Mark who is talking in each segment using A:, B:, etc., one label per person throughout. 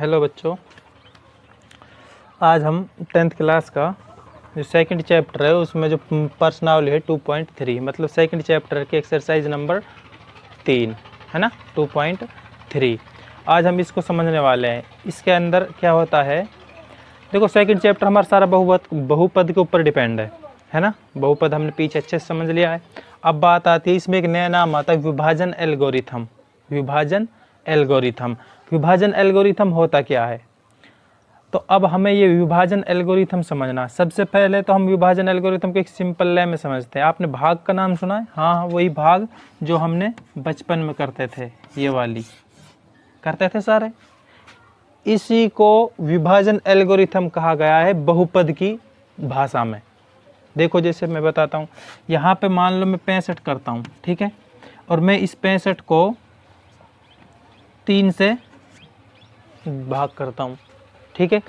A: Hello बच्चों, आज हम 10th क्लास का जो सेकंड चैप्टर है उसमें जो प्रश्नावली है 2.3 मतलब सेकंड चैप्टर की एक्सरसाइज नंबर 3 है ना 2.3। आज हम इसको समझने वाले हैं। इसके अंदर क्या होता है, देखो सेकंड चैप्टर हमारा सारा बहुपद के ऊपर डिपेंड है ना। बहुपद हमने पीछे अच्छे से समझ लिया है। अब बात आती है, इसमें एक नया नाम आता है विभाजन एल्गोरिथम। विभाजन एल्गोरिथम, विभाजन एल्गोरिथम होता क्या है, तो अब हमें ये विभाजन एल्गोरिथम समझना। सबसे पहले तो हम विभाजन एल्गोरिथम को एक सिंपल लै में समझते हैं। आपने भाग का नाम सुना है? हाँ, वही भाग जो हमने बचपन में करते थे, ये वाली करते थे सारे। इसी को विभाजन एल्गोरिथम कहा गया है बहुपद की भाषा में। देखो जैसे मैं बताता हूँ, यहाँ पे मान लो मैं 65 करता हूँ, ठीक है, और मैं इस 65 को 3 से भाग करता हूँ, ठीक है।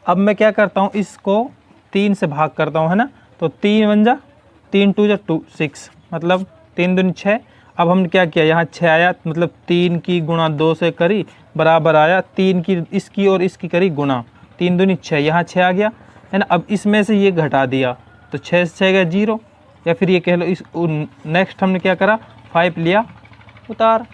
A: अब मैं क्या करता हूँ, इसको 3 से भाग करता हूँ, है ना। तो 3 बन जा, 3 2 जा 2 6 मतलब 3 दूनी 6। अब हमने क्या किया, यहाँ 6 आया मतलब 3 की गुणा 2 से करी बराबर आया 3 की इसकी और इसकी करी गुणा, 3 दूनी 6, यहाँ 6 आ गया है ना। अब इसमें से ये घटा दिया तो 6 से 6 गया 0, या फिर ये कह लो इस नेक्स्ट हमने क्या करा 5 लिया उतार।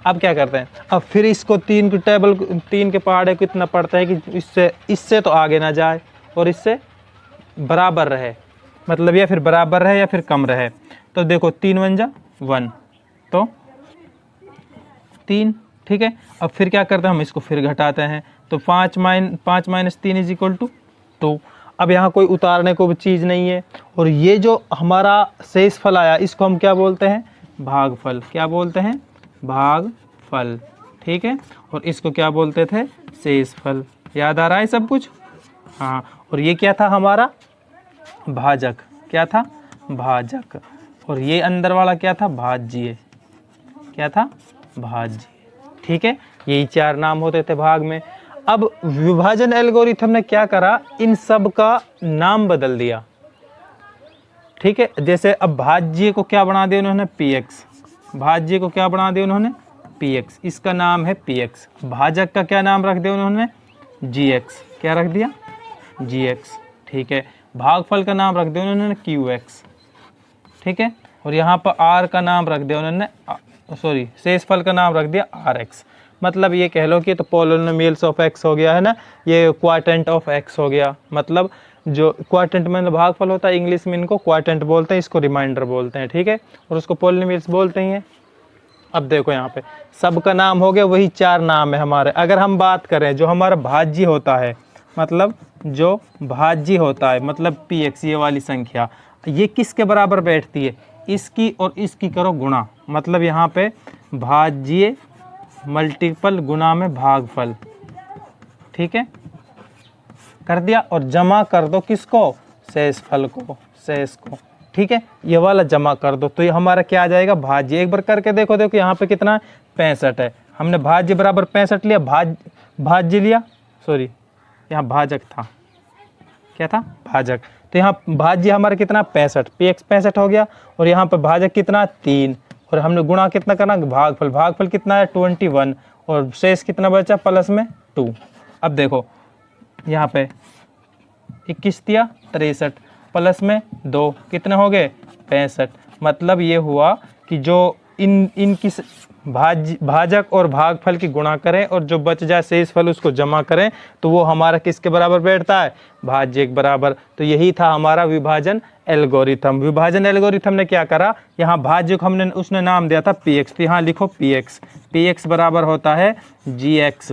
A: अब क्या करते हैं, अब फिर इसको 3 की टेबल 3 के पहाड़े को इतना पड़ता है कि इससे तो आगे ना जाए और इससे बराबर रहे, मतलब या फिर बराबर रहे या फिर कम रहे। तो देखो 3 बन जा 1 तो 3, ठीक है। अब फिर क्या करते हैं, हम इसको फिर घटाते हैं तो 5 माइनस 3 इज इक्वल टू 2। अब यहाँ कोई उतारने को भी चीज़ नहीं है। और ये जो हमारा शेषफल आया इसको हम क्या बोलते हैं, भागफल। क्या बोलते हैं, भागफल, ठीक है। और इसको क्या बोलते थे, शेषफल। याद आ रहा है सब कुछ? हाँ। और ये क्या था हमारा, भाजक। क्या था, भाजक। और ये अंदर वाला क्या था, भाज्य। क्या था, भाज्य, ठीक है। यही 4 नाम होते थे भाग में। अब विभाजन एल्गोरिथम ने क्या करा, इन सब का नाम बदल दिया, ठीक है। जैसे अब भाज्य को क्या बना दिया उन्होंने, px। भाज्य को क्या बना दिया उन्होंने, px, इसका नाम है px। भाजक का क्या नाम रख दिया उन्होंने, gx। क्या रख दिया, gx, ठीक है। भागफल का नाम रख दिया उन्होंने qx, ठीक है। और यहाँ पर r का नाम रख दिया उन्होंने, सॉरी शेषफल का नाम रख दिया rx। मतलब ये कह लो कि तो पोलिनोमियल्स ऑफ x हो गया है ना, ये क्वाड्रेंट ऑफ x हो गया। मतलब जो क्वाड्रेंट में भागफल होता है, इंग्लिश में इनको क्वाड्रेंट बोलते हैं, इसको रिमाइंडर बोलते हैं, ठीक है। और उसको पोलिनोमियल्स बोलते हैं। अब देखो यहाँ पे सबका नाम हो गया, वही 4 नाम है हमारे। अगर हम बात करें जो हमारा भाज्य होता है, मतलब जो भाज्य होता है मतलब px, ये वाली संख्या, ये किसके बराबर बैठती है, इसकी और इसकी करो गुणा। मतलब यहाँ पे भाज्य मल्टीपल गुणा में भागफल, ठीक है, कर दिया। और जमा कर दो किसको, शेषफल को, शेष को, ठीक है। ये वाला जमा कर दो तो ये हमारा क्या आ जाएगा, भाज्य। एक बार करके देखो, देखो यहाँ पे कितना 65 है। हमने भाज्य बराबर 65 लिया, भाज्य लिया, सॉरी यहाँ भाजक था, क्या था, भाजक। तो यहाँ भाज्य हमारा कितना 65, px 65 हो गया। और यहाँ पर भाजक कितना 3, और हमने गुणा कितना करना, भागफल। भागफल कितना है 21, और शेष कितना बचा प्लस में 2। अब देखो यहाँ पे 21 दिया 63, प्लस में 2 कितने हो गए 65। मतलब ये हुआ कि जो इनकी भाजक और भागफल की गुणा करें और जो बच जाए शेषफल उसको जमा करें तो वो हमारा किसके बराबर बैठता है, भाज्य के बराबर। तो यही था हमारा विभाजन एल्गोरिथम। विभाजन एल्गोरिथम ने क्या करा, यहाँ भाज्य को हमने उसने नाम दिया था px, तो यहाँ लिखो px। px बराबर होता है gx,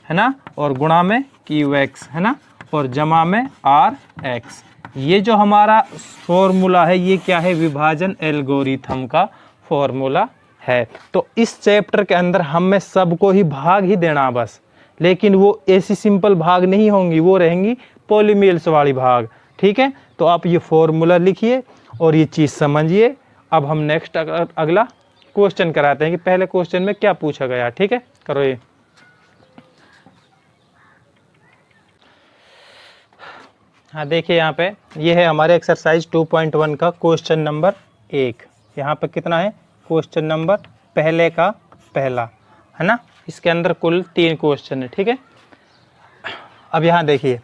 A: है ना, और गुणा में qx, है ना, और जमा में rx। ये जो हमारा फॉर्मूला है ये क्या है, विभाजन एल्गोरिथम का फॉर्मूला है। तो इस चैप्टर के अंदर हमें सबको ही भाग ही देना बस, लेकिन वो ऐसी सिंपल भाग नहीं होंगी, वो रहेंगी पोलिनोमियल्स वाली भाग, ठीक है। तो आप ये फॉर्मूला लिखिए और ये चीज़ समझिए। अब हम नेक्स्ट अगला क्वेश्चन कराते हैं कि पहले क्वेश्चन में क्या पूछा गया, ठीक है। करो ये, हाँ देखिए यहाँ पे ये है हमारे एक्सरसाइज 2.1 का क्वेश्चन नंबर 1। यहाँ पे कितना है, क्वेश्चन नंबर पहले का पहला, है ना। इसके अंदर कुल 3 क्वेश्चन है, ठीक है। अब यहाँ देखिए,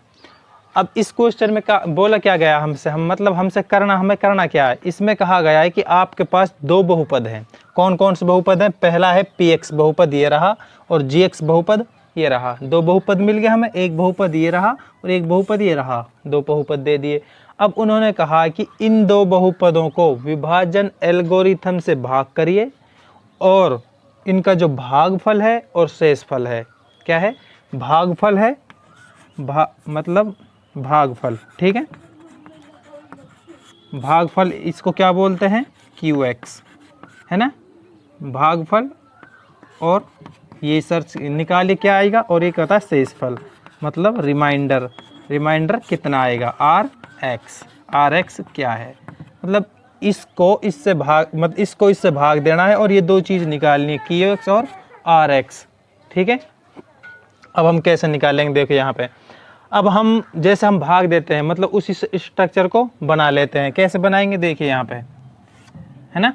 A: अब इस क्वेश्चन में बोला क्या गया हमसे, हमसे हमें करना क्या है। इसमें कहा गया है कि आपके पास दो बहुपद हैं। कौन कौन से बहुपद हैं? पहला है px बहुपद ये रहा, और gx बहुपद ये रहा। दो बहुपद मिल गए हमें, एक बहुपद ये रहा और एक बहुपद ये रहा, दो बहुपद दे दिए। अब उन्होंने कहा कि इन दो बहुपदों को विभाजन एल्गोरिथम से भाग करिए, और इनका जो भागफल है और शेषफल है, क्या है? भागफल है, भागफल, ठीक है। भागफल इसको क्या बोलते हैं? QX, है ना, भागफल। और ये सर्च निकालिए क्या आएगा, और ये कहता है शेषफल, मतलब रिमाइंडर। रिमाइंडर कितना आएगा? RX। RX क्या है? मतलब इसको इससे भाग देना है, और ये दो चीज़ निकालनी है, QX और RX, ठीक है। अब हम कैसे निकालेंगे? देखो यहाँ पे, अब हम जैसे हम भाग देते हैं, मतलब उसी स्ट्रक्चर को बना लेते हैं। कैसे बनाएंगे? देखिए यहाँ पे, है ना,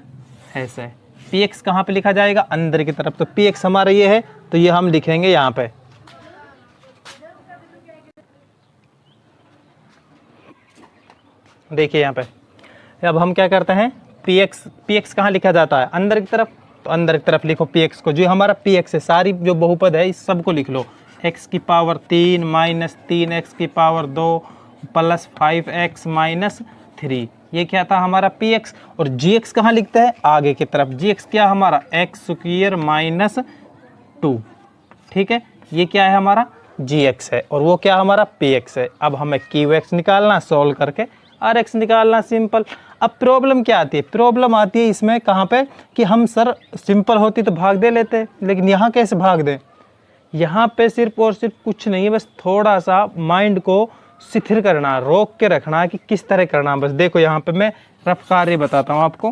A: ऐसे। px कहाँ पे लिखा जाएगा? अंदर की तरफ। तो px हमारा ये है, तो ये हम लिखेंगे यहाँ पे। देखिए यहाँ पे, अब हम क्या करते हैं? px कहाँ लिखा जाता है? अंदर की तरफ। तो अंदर की तरफ लिखो px को, जो हमारा px है, सारी जो बहुपद है इस सब को लिख लो। x की पावर 3 माइनस 3x की पावर 2 प्लस 5x माइनस 3, ये क्या था? हमारा px। और gx कहाँ लिखते हैं? आगे की तरफ। gx क्या हमारा? x स्क्वायर माइनस 2, ठीक है। ये क्या है? हमारा gx है, और वो क्या हमारा? px है। अब हमें qx निकालना, सॉल्व करके rx निकालना, सिंपल। अब प्रॉब्लम क्या आती है? प्रॉब्लम आती है इसमें कहाँ पे, कि हम सर सिंपल होती तो भाग दे लेते, लेकिन यहाँ कैसे भाग दें? यहाँ पे सिर्फ और सिर्फ कुछ नहीं है, बस थोड़ा सा माइंड को स्थिर करना, रोक के रखना कि किस तरह करना। बस देखो यहाँ पे मैं रफ कार्य बताता हूँ आपको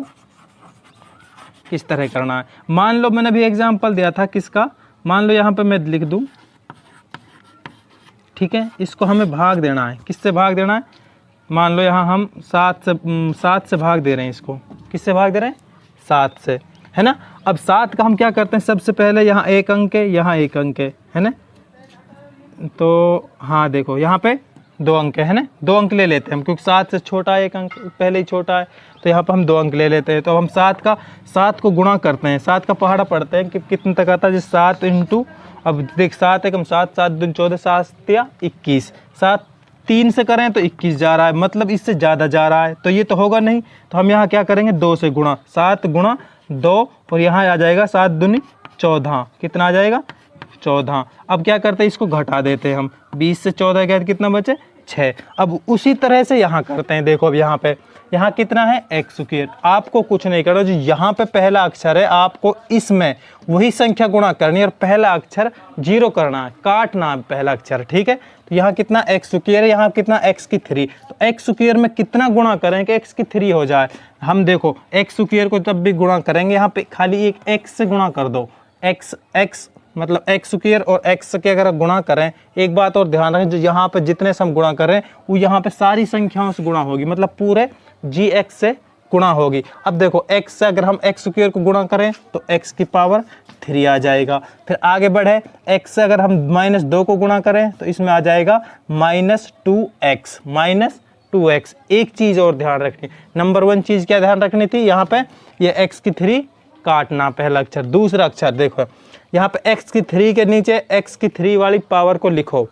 A: किस तरह करना है। मान लो मैंने अभी एग्जाम्पल दिया था किसका, मान लो यहाँ पे मैं लिख दूँ, ठीक है। इसको हमें भाग देना है, किससे भाग देना है? मान लो यहाँ हम 7 से भाग दे रहे हैं इसको। किससे भाग दे रहे हैं? 7 से, है ना। अब 7 का हम क्या करते हैं? सबसे पहले यहाँ एक अंक है, यहाँ एक अंक है ना। तो हाँ देखो यहाँ पे 2 अंक है ना, 2 अंक ले लेते हैं हम, क्योंकि 7 से छोटा है, एक अंक पहले ही छोटा है, तो यहाँ पर हम 2 अंक ले लेते हैं। तो हम 7 को गुणा करते हैं, 7 का पहाड़ा पढ़ते हैं कि कितने तक आता है। जैसे 7 इंटू, अब देख 7 है, 7 दूनी 14, 7 या 21, 7 3 से करें तो 21 जा रहा है, मतलब इससे ज़्यादा जा रहा है, तो ये तो होगा नहीं। तो हम यहाँ क्या करेंगे? 2 से गुणा, 7 गुणा 2, और यहाँ आ जाएगा 7 दूनी 14, कितना आ जाएगा? 14। अब क्या करते हैं? इसको घटा देते हैं हम, 20 से 14 गए कितना बचे? 6। अब उसी तरह से यहाँ करते हैं। देखो अब यहाँ पे, यहाँ कितना है? x square. आपको कुछ नहीं करना, जो यहाँ पे पहला अक्षर है आपको इसमें वही संख्या गुणा करनी है, और पहला अक्षर 0 करना है, काटना है पहला अक्षर, ठीक है। तो यहाँ कितना x स्क्वायर है, यहाँ कितना x की 3। तो x स्क्वायर में कितना गुणा करें कि x की 3 हो जाए? हम देखो x स्क्वायर को जब भी गुणा करेंगे, यहाँ पे खाली एक x से गुणा कर दो, x मतलब x स्क्वायर और x के अगर गुणा करें, एक बात और ध्यान रखें, जो यहाँ पे जितने से हम गुणा कर रहे हैं वो यहाँ पे सारी संख्याओं से गुणा होगी, मतलब पूरे gx से गुणा होगी। अब देखो x से अगर हम x स्क्वायर को गुणा करें तो x की पावर 3 आ जाएगा। फिर आगे बढ़े, x से अगर हम -2 को गुणा करें तो इसमें आ जाएगा -2x। एक चीज़ और ध्यान रखनी, नंबर 1 चीज़ क्या ध्यान रखनी थी? यहाँ पे ये x की 3 काटना पहला अक्षर। दूसरा अक्षर देखो, यहाँ पे x की 3 के नीचे x की 3 वाली पावर को लिखो,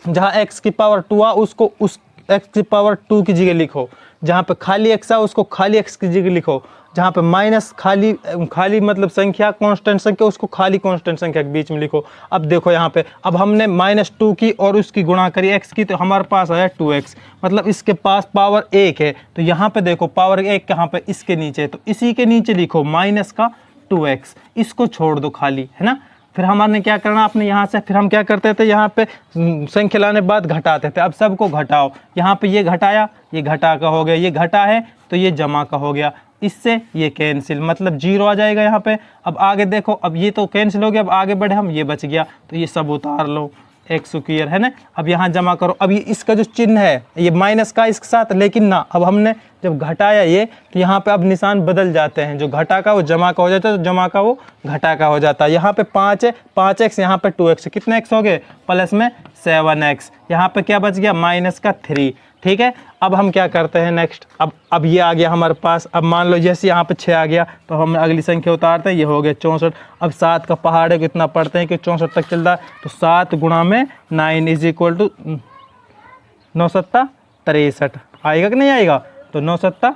A: जहाँ x की पावर 2 आ उसको उस x की पावर 2 की जगह लिखो, जहाँ पे खाली x आ उसको खाली x की जगह लिखो, जहाँ पे माइनस खाली मतलब संख्या कांस्टेंट संख्या उसको खाली कांस्टेंट संख्या के बीच में लिखो। अब देखो यहाँ पे, अब हमने -2 की और उसकी गुणा करी x की, तो हमारे पास आया 2x, मतलब इसके पास पावर 1 है। तो यहाँ पे देखो पावर 1 कहाँ पे? इसके नीचे, तो इसी के नीचे लिखो -2x, इसको छोड़ दो खाली, है ना। फिर हमारे क्या करना आपने यहाँ से, फिर हम क्या करते थे यहाँ पे संख्या लाने बाद घटाते थे। अब सबको घटाओ, यहाँ पे ये घटाया, ये घटा का हो गया, ये घटा है तो ये जमा का हो गया, इससे ये कैंसिल, मतलब 0 आ जाएगा यहाँ पे। अब आगे देखो, अब ये तो कैंसिल हो गया, अब आगे बढ़े हम, ये बच गया, तो ये सब उतार लो, x स्क्वायर, है ना। अब यहाँ जमा करो, अब ये इसका जो चिन्ह है ये माइनस का इसके साथ, लेकिन ना अब हमने जब घटाया ये, तो यहाँ पे अब निशान बदल जाते हैं, जो घटा का वो जमा का हो जाता है, तो जमा का वो घटा का हो जाता है। यहाँ पे 5 है, 5x, यहाँ पे 2x, कितने x हो गए? प्लस में 7x, यहाँ पे क्या बच गया माइनस का 3, ठीक है। अब हम क्या करते हैं नेक्स्ट, अब ये आ गया हमारे पास। अब मान लो जैसे यहाँ पे 6 आ गया तो हम अगली संख्या उतारते हैं, ये हो गया 64। अब 7 का पहाड़ है कितना पढ़ते हैं कि 64 तक चलता है, तो 7 गुणा में 9 इज इक्वल टू 9 सत्ता 63 आएगा कि नहीं आएगा, तो 9 सत्ता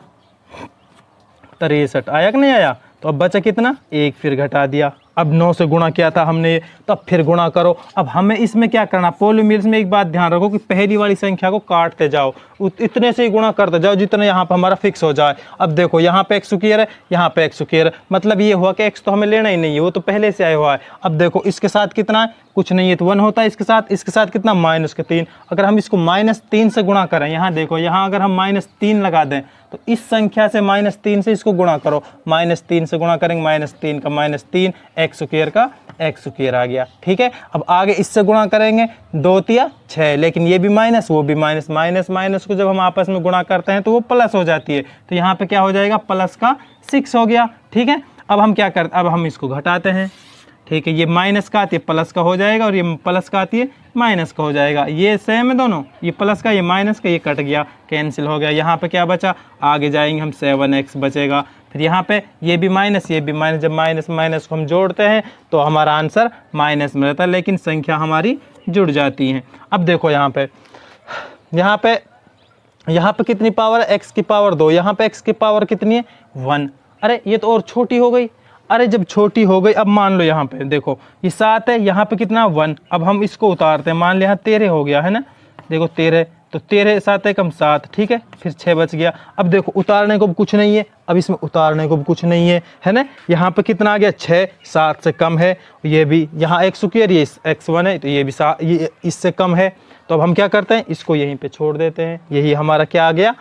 A: 63 आया कि नहीं आया। तो अब बचा कितना, 1 फिर घटा दिया। अब 9 से गुणा किया था हमने, तब फिर गुणा करो। अब हमें इसमें क्या करना, पॉलीमर्स में एक बात ध्यान रखो कि पहली वाली संख्या को काटते जाओ, इतने से ही गुणा करते जाओ जितना यहाँ पर हमारा फिक्स हो जाए। अब देखो यहाँ पे x स्क्वायर है, यहाँ पे x स्क्वायर है, मतलब ये हुआ कि x तो हमें लेना ही नहीं है, वो तो पहले से आया हुआ है। अब देखो इसके साथ कितना है, कुछ नहीं है तो 1 होता है, इसके साथ कितना -3। अगर हम इसको -3 से गुणा करें, यहाँ देखो यहाँ अगर हम -3 लगा दें तो इस संख्या से -3 से इसको गुणा करो, -3 से गुणा करेंगे, -3 का -3 x स्क्वायर का x स्क्वायर आ गया, ठीक है। अब आगे इससे गुणा करेंगे, 2 तिया 6, लेकिन ये भी माइनस वो भी माइनस, माइनस को जब हम आपस में गुणा करते हैं तो वो प्लस हो जाती है, तो यहाँ पे क्या हो जाएगा प्लस का 6 हो गया, ठीक है। अब हम क्या करते, अब हम इसको घटाते हैं, ठीक है। ये माइनस का आती है प्लस का हो जाएगा और ये प्लस का आती है माइनस का हो जाएगा, ये सेम है दोनों, ये प्लस का ये माइनस का, ये कट गया कैंसिल हो गया। यहाँ पे क्या बचा, आगे जाएंगे हम 7x बचेगा, फिर यहाँ पे ये भी माइनस ये भी माइनस, जब माइनस माइनस को हम जोड़ते हैं तो हमारा आंसर माइनस में रहता है, लेकिन संख्या हमारी जुड़ जाती है। अब देखो यहाँ पे कितनी पावर है, x की पावर 2, यहाँ पे x की पावर कितनी है 1। अरे ये तो और छोटी हो गई, अरे जब छोटी हो गई, अब मान लो यहाँ पे देखो ये 7 है, यहाँ पे कितना 1। अब हम इसको उतारते हैं, मान लिया यहाँ 13 हो गया है ना, देखो 13, तो 13 7 है कम 7, ठीक है, फिर 6 बच गया। अब देखो उतारने को भी कुछ नहीं है, अब इसमें उतारने को भी कुछ नहीं है ना। यहाँ पे कितना आ गया 6, 7 से कम है, ये भी यहाँ x स्क्वायर ये x1 है, तो ये भी ये इससे कम है। तो अब हम क्या करते हैं, इसको यहीं पे छोड़ देते हैं। यही हमारा क्या आ गया,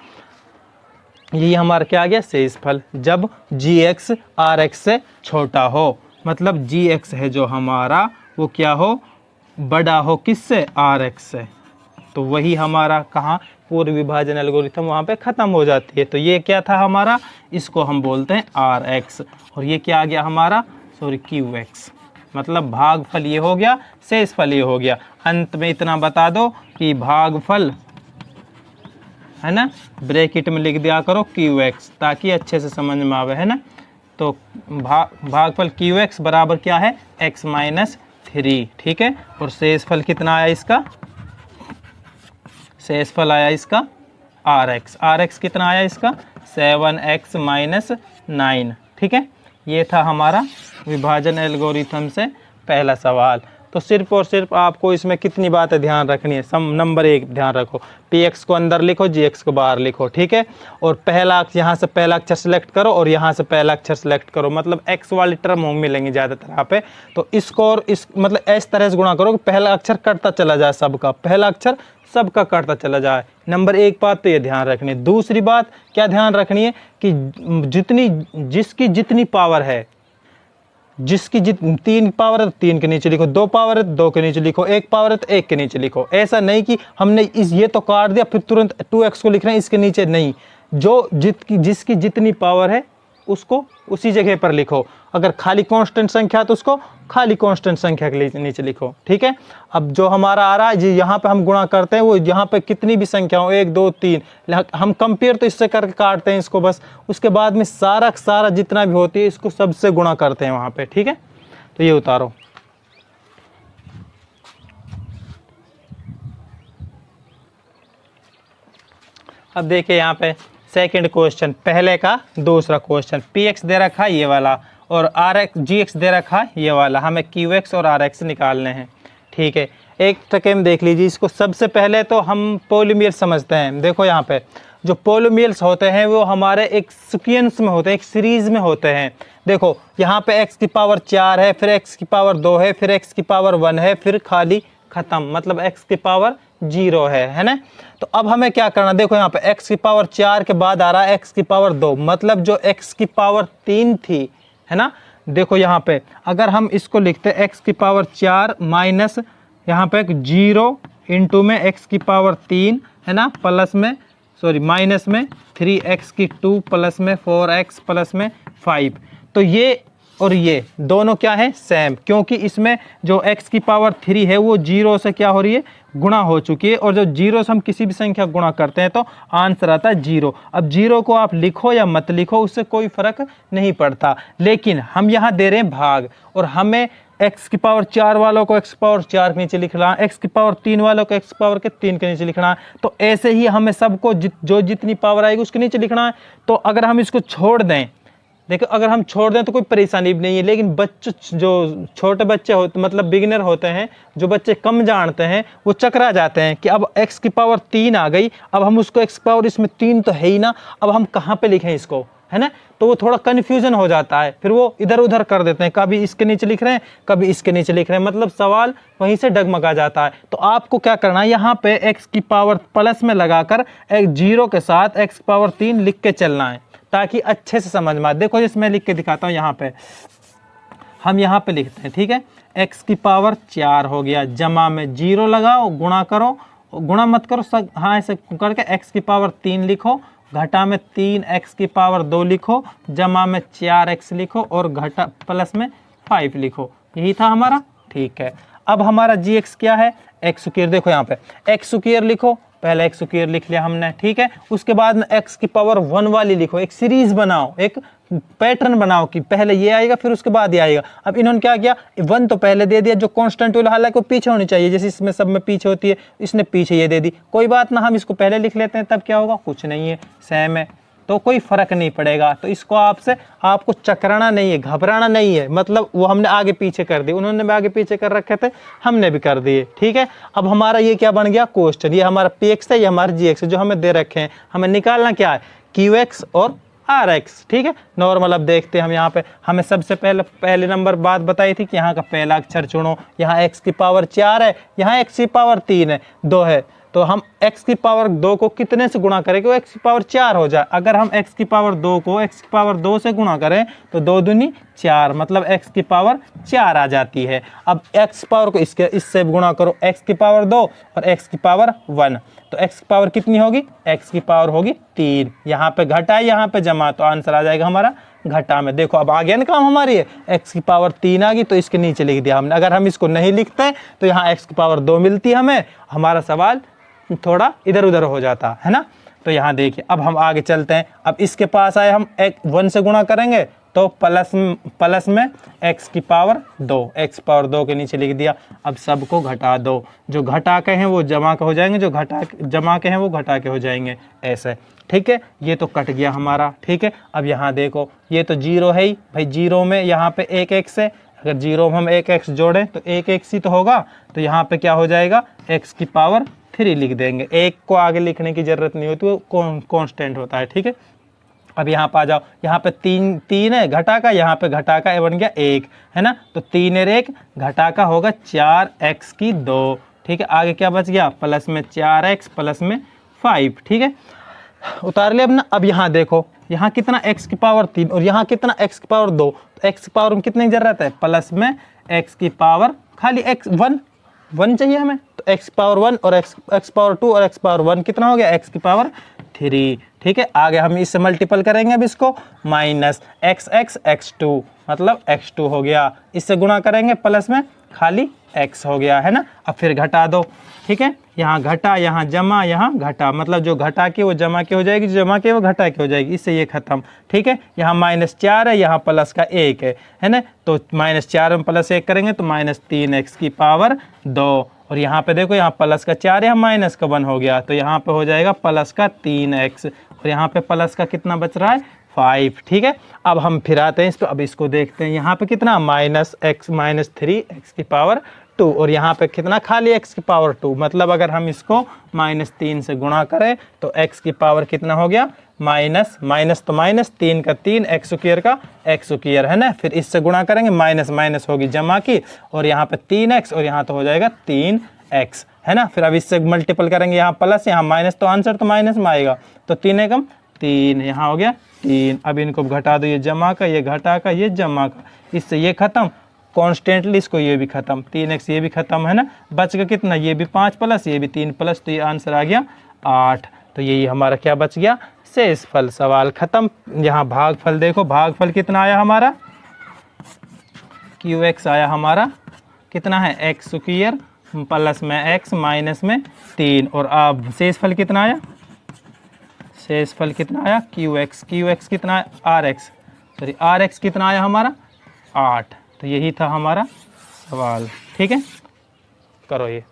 A: शेषफल, जब gx rx से छोटा हो, मतलब gx है जो हमारा वो क्या हो, बड़ा हो किससे, rx से, तो वही हमारा कहाँ पूर्व विभाजन एल्गोरिथम वहाँ पे ख़त्म हो जाती है। तो ये क्या था हमारा, इसको हम बोलते हैं rx, और ये क्या आ गया हमारा, qx, मतलब भागफल ये हो गया, शेषफल ये हो गया। अंत में इतना बता दो कि भागफल है ना, ब्रैकेट में लिख दिया करो qx, ताकि अच्छे से समझ में आवे, है ना। तो भागफल qx बराबर क्या है, x - 3, ठीक है। और शेषफल कितना आया इसका, शेषफल आया इसका rx कितना आया इसका 7x - 9, ठीक है। ये था हमारा विभाजन एल्गोरिथम से पहला सवाल। तो सिर्फ और सिर्फ आपको इसमें कितनी बातें ध्यान रखनी है, नंबर 1 ध्यान रखो, px को अंदर लिखो, gx को बाहर लिखो, ठीक है। और पहला यहाँ से पहला अक्षर सेलेक्ट करो और यहाँ से पहला अक्षर सेलेक्ट करो, मतलब x वाली टर्म होंगे मिलेंगे ज़्यादातर यहाँ पे। तो इसको और इस मतलब इस तरह से गुणा करो कि पहला अक्षर कटता चला जाए, सबका पहला अक्षर सबका कटता चला जाए। नंबर 1 बात तो ये ध्यान रखनी है। दूसरी बात क्या ध्यान रखनी है कि जिसकी जितनी पावर है, जिसकी 3 पावर है तो 3 के नीचे लिखो, 2 पावर है तो 2 के नीचे लिखो, 1 पावर है तो 1 के नीचे लिखो। ऐसा नहीं कि हमने ये तो काट दिया फिर तुरंत 2x को लिख रहे हैं इसके नीचे, नहीं, जो जिसकी जितनी पावर है उसको उसी जगह पर लिखो। अगर खाली कांस्टेंट संख्या तो उसको खाली कांस्टेंट संख्या के नीचे लिखो, ठीक है। अब जो हमारा आ रहा है जी, यहाँ पे हम गुणा करते हैं, वो यहाँ पे कितनी भी संख्या हो 1 2 3, हम कंपेयर तो इससे करके काटते हैं इसको बस, उसके बाद में सारा जितना भी होती है इसको सबसे गुणा करते हैं वहाँ पे, ठीक है। तो ये उतारो, अब देखिए यहाँ पे सेकंड क्वेश्चन, पहले का दूसरा क्वेश्चन, px दे रखा है ये वाला और gx दे रखा है ये वाला, हमें qx और rx निकालने हैं, ठीक है। एक सेकेंड देख लीजिए इसको। सबसे पहले तो हम पॉलीमर्स समझते हैं। देखो यहाँ पे जो पॉलीमर्स होते हैं वो हमारे एक सीक्वेंस में होते हैं, एक सीरीज में होते हैं। देखो यहाँ पे x की पावर 4 है, फिर x की पावर 2 है, फिर x की पावर 1 है, फिर खाली ख़त्म, मतलब x की पावर 0 है ना। तो अब हमें क्या करना, देखो यहाँ पे x की पावर 4 के बाद आ रहा है x की पावर 2, मतलब जो x की पावर 3 थी, है ना। देखो यहाँ पे अगर हम इसको लिखते x की पावर 4 माइनस यहाँ पे 0 इंटू में x की पावर 3, है ना, प्लस में माइनस में 3x की 2 प्लस में 4x प्लस में 5, तो ये और ये दोनों क्या है सेम, क्योंकि इसमें जो x की पावर 3 है वो 0 से क्या हो रही है, गुणा हो चुकी है, और जो जीरो से हम किसी भी संख्या गुणा करते हैं तो आंसर आता है 0। अब 0 को आप लिखो या मत लिखो, उससे कोई फर्क नहीं पड़ता, लेकिन हम यहाँ दे रहे हैं भाग, और हमें x की पावर 4 वालों को x की पावर 4 के नीचे लिखना है, x की पावर 3 वालों को x की पावर के 3 के नीचे लिखना है। तो ऐसे ही हमें सबको जो जितनी पावर आएगी उसके नीचे लिखना है। तो अगर हम इसको छोड़ दें, देखो अगर हम छोड़ दें तो कोई परेशानी भी नहीं है, लेकिन बच्चे जो छोटे बच्चे होते, मतलब बिगिनर होते हैं, जो बच्चे कम जानते हैं, वो चकरा जाते हैं कि अब x की पावर 3 आ गई, अब हम उसको x की पावर, इसमें 3 तो है ही ना, अब हम कहाँ पे लिखें इसको, है ना। तो वो थोड़ा कन्फ्यूजन हो जाता है, फिर वो इधर उधर कर देते हैं, कभी इसके नीचे लिख रहे हैं, कभी इसके नीचे लिख रहे हैं, मतलब सवाल वहीं से डगमगा जाता है। तो आपको क्या करना है, यहाँ पे x की पावर प्लस में लगाकर एक 0 के साथ x की पावर 3 लिख के चलना है, ताकि अच्छे से समझ में आए। देखो जैसे मैं लिख के दिखाता हूँ, यहाँ पे हम यहाँ पे लिखते हैं, ठीक है, x की पावर 4 हो गया, जमा में 0 लगाओ, गुणा करो, गुणा मत करो, हाँ ऐसे करके x की पावर 3 लिखो, घटा में 3x की पावर 2 लिखो, जमा में 4x लिखो, और घटा प्लस में 5 लिखो। यही था हमारा, ठीक है। अब हमारा gx क्या है, एक्स स्क्वायर, देखो यहाँ पे एक्स स्क्वायर लिखो, पहले एक्स स्क्वायर लिख लिया हमने, ठीक है। उसके बाद में एक्स की पावर 1 वाली लिखो, एक सीरीज बनाओ, एक पैटर्न बनाओ कि पहले ये आएगा फिर उसके बाद ये आएगा। अब इन्होंने क्या किया, 1 तो पहले दे दिया, जो कांस्टेंट वाला, हालांकि वो पीछे होनी चाहिए, जैसे इसमें सब में पीछे होती है, इसने पीछे ये दे दी, कोई बात ना, हम इसको पहले लिख लेते हैं, तब क्या होगा, कुछ नहीं है, सेम है, तो कोई फर्क नहीं पड़ेगा। तो इसको आपको चकराना नहीं है, घबराना नहीं है, मतलब वो हमने आगे पीछे कर दी, उन्होंने भी आगे पीछे कर रखे थे, हमने भी कर दिए, ठीक है। अब हमारा ये क्या बन गया, क्वेश्चन, ये हमारा px है, ये हमारा gx है, जो हमें दे रखे हैं, हमें निकालना क्या है, qx और rx, ठीक है। नॉर्मल अब देखते हैं हम, यहाँ पे हमें सबसे पहले नंबर बात बताई थी कि यहाँ का पहला अक्षर चुनो, यहाँ x की पावर 4 है, यहाँ x की पावर 3 है, 2 है, तो हम x की पावर 2 को कितने से गुणा करें कि वो x की पावर 4 हो जाए। अगर हम x की पावर 2 को x की पावर 2 से गुणा करें तो 2 दूनी 4, मतलब x की पावर 4 आ जाती है। अब x पावर को इससे गुणा करो, x की पावर 2 और x की पावर 1, तो x की पावर कितनी होगी, x की पावर होगी 3, यहाँ पे घटा है, यहाँ पे जमा, तो आंसर आ जाएगा हमारा घटा में। देखो अब आ गया ना काम हमारी, x की पावर 3 आ गई, तो इसके नीचे लिख दिया हमने। अगर हम इसको नहीं लिखते तो यहाँ x की पावर 2 मिलती है हमें, हमारा सवाल थोड़ा इधर उधर हो जाता है ना। तो यहाँ देखिए, अब हम आगे चलते हैं। अब इसके पास आए, हम 1 से गुणा करेंगे तो प्लस में x की पावर 2, x पावर 2 के नीचे लिख दिया। अब सबको घटा दो, जो घटा के हैं वो जमा के हो जाएंगे, जो जमा के हैं वो घटा के हो जाएंगे, ऐसे, ठीक है। ये तो कट गया हमारा, ठीक है। अब यहाँ देखो, ये तो 0 है ही भाई, 0 में यहाँ पे एक x है, अगर 0 में हम एक x जोड़ें तो एक x ही तो होगा, तो यहाँ पे क्या हो जाएगा, x की पावर 3 लिख देंगे, एक को आगे लिखने की जरूरत नहीं होती, वो कांस्टेंट होता है, ठीक है। अब यहाँ पे आ जाओ, यहाँ पे 3 है घटा का, यहाँ पे घटा का बन गया 1, है ना, तो 3 और 1 घटा का होगा 4x की 2, ठीक है। आगे क्या बच गया, प्लस में 4x प्लस में 5, ठीक है, उतार लिया अपना। अब यहाँ देखो, यहाँ कितना x की पावर 3 और यहाँ कितना x की पावर 2, तो x की पावर में कितने की जरूरत है, प्लस में x की पावर खाली x 1 चाहिए हमें, तो x पावर 1 और x पावर 2 और x पावर 1 कितना हो गया, x की पावर 3, ठीक है। आगे हम इससे मल्टीपल करेंगे अब इसको, माइनस x x2 मतलब x2 हो गया, इससे गुणा करेंगे प्लस में खाली x हो गया, है ना। अब फिर घटा दो, ठीक है, यहाँ घटा, यहाँ जमा, यहाँ घटा, मतलब जो घटा के वो जमा के हो जाएगी, जो जमा के वो घटा के हो जाएगी, इससे ये खत्म, ठीक है। यहाँ -4 है, यहाँ प्लस का 1 है ना, तो -4 में प्लस 1 करेंगे तो -3x की पावर 2, और यहाँ पे देखो, यहाँ प्लस का 4 है, यहाँ माइनस का 1 हो गया, तो यहाँ पे हो जाएगा प्लस का 3x, और यहाँ पे प्लस का कितना बच रहा है, 5, ठीक है। अब हम फिर आते हैं इस पर, अब इसको देखते हैं, यहाँ पे कितना -3x की पावर 2, और यहाँ पे कितना खाली x की पावर 2, मतलब अगर हम इसको -3 से गुणा करें तो x की पावर कितना हो गया, माइनस तो -3 का 3, x स्क्वायर का x स्क्वायर, है ना। फिर इससे गुणा करेंगे, माइनस होगी जमा की, और यहाँ पे 3x और यहाँ तो हो जाएगा 3x, है ना। फिर अब इससे मल्टीपल करेंगे, यहाँ प्लस यहाँ माइनस, तो आंसर तो माइनस में आएगा, तो 3 एकम 3, यहाँ हो गया 3। अब इनको घटा दो, ये जमा का, ये घटा का, ये जमा का, इससे ये खत्म, कॉन्स्टेंटली इसको ये भी खत्म, 3x ये भी खत्म, है ना। बच गया कितना, ये भी 5 प्लस, ये भी 3 प्लस, तो ये आंसर आ गया 8। तो यही हमारा क्या बच गया, शेषफल। सवाल खत्म। यहाँ भागफल देखो, भागफल कितना आया हमारा, qx आया हमारा कितना है, x स्क्वायर प्लस में x माइनस में 3, और अब शेषफल कितना आया, शेषफल कितना आया QX, QX कितना है RX, सॉरी RX कितना आया हमारा 8। तो यही था हमारा सवाल। ठीक है, करो ये।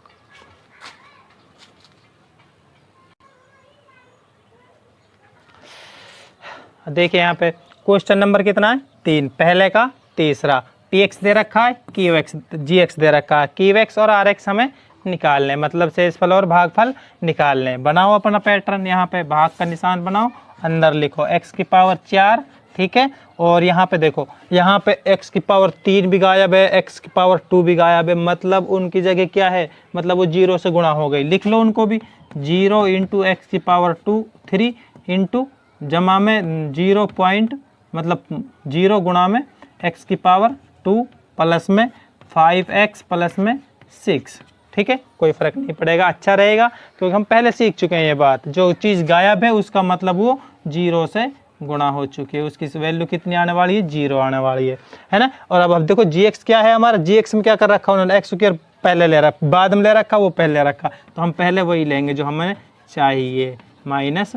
A: देखिए यहाँ पे क्वेश्चन नंबर कितना है 3, पहले का तीसरा। px दे रखा है, qx gx दे रखा है, qx और rx हमें निकालने, मतलब शेषफल और भागफल निकालने। बनाओ अपना पैटर्न, यहाँ पे भाग का निशान बनाओ, अंदर लिखो x की पावर 4, ठीक है। और यहाँ पे देखो, यहाँ पे x की पावर 3 भी गायब है, x की पावर 2 भी गायब है, मतलब उनकी जगह क्या है, मतलब वो 0 से गुणा हो गई। लिख लो उनको भी, 0 इंटू एक्स की पावर 2 3 इंटू जमा में 0 पॉइंट, मतलब 0 गुणा में x की पावर 2 प्लस में 5x प्लस में 6। ठीक है, कोई फ़र्क नहीं पड़ेगा, अच्छा रहेगा, क्योंकि हम पहले सीख चुके हैं ये बात। जो चीज़ गायब है उसका मतलब वो 0 से गुणा हो चुकी है, उसकी वैल्यू कितनी आने वाली है, 0 आने वाली है ना। और अब देखो gx क्या है हमारा, gx में क्या कर रखा उन्होंने, एक्स स्क्वायर पहले ले रखा, बाद में ले रखा, वो पहले ले रखा, तो हम पहले वही लेंगे जो हमें चाहिए, माइनस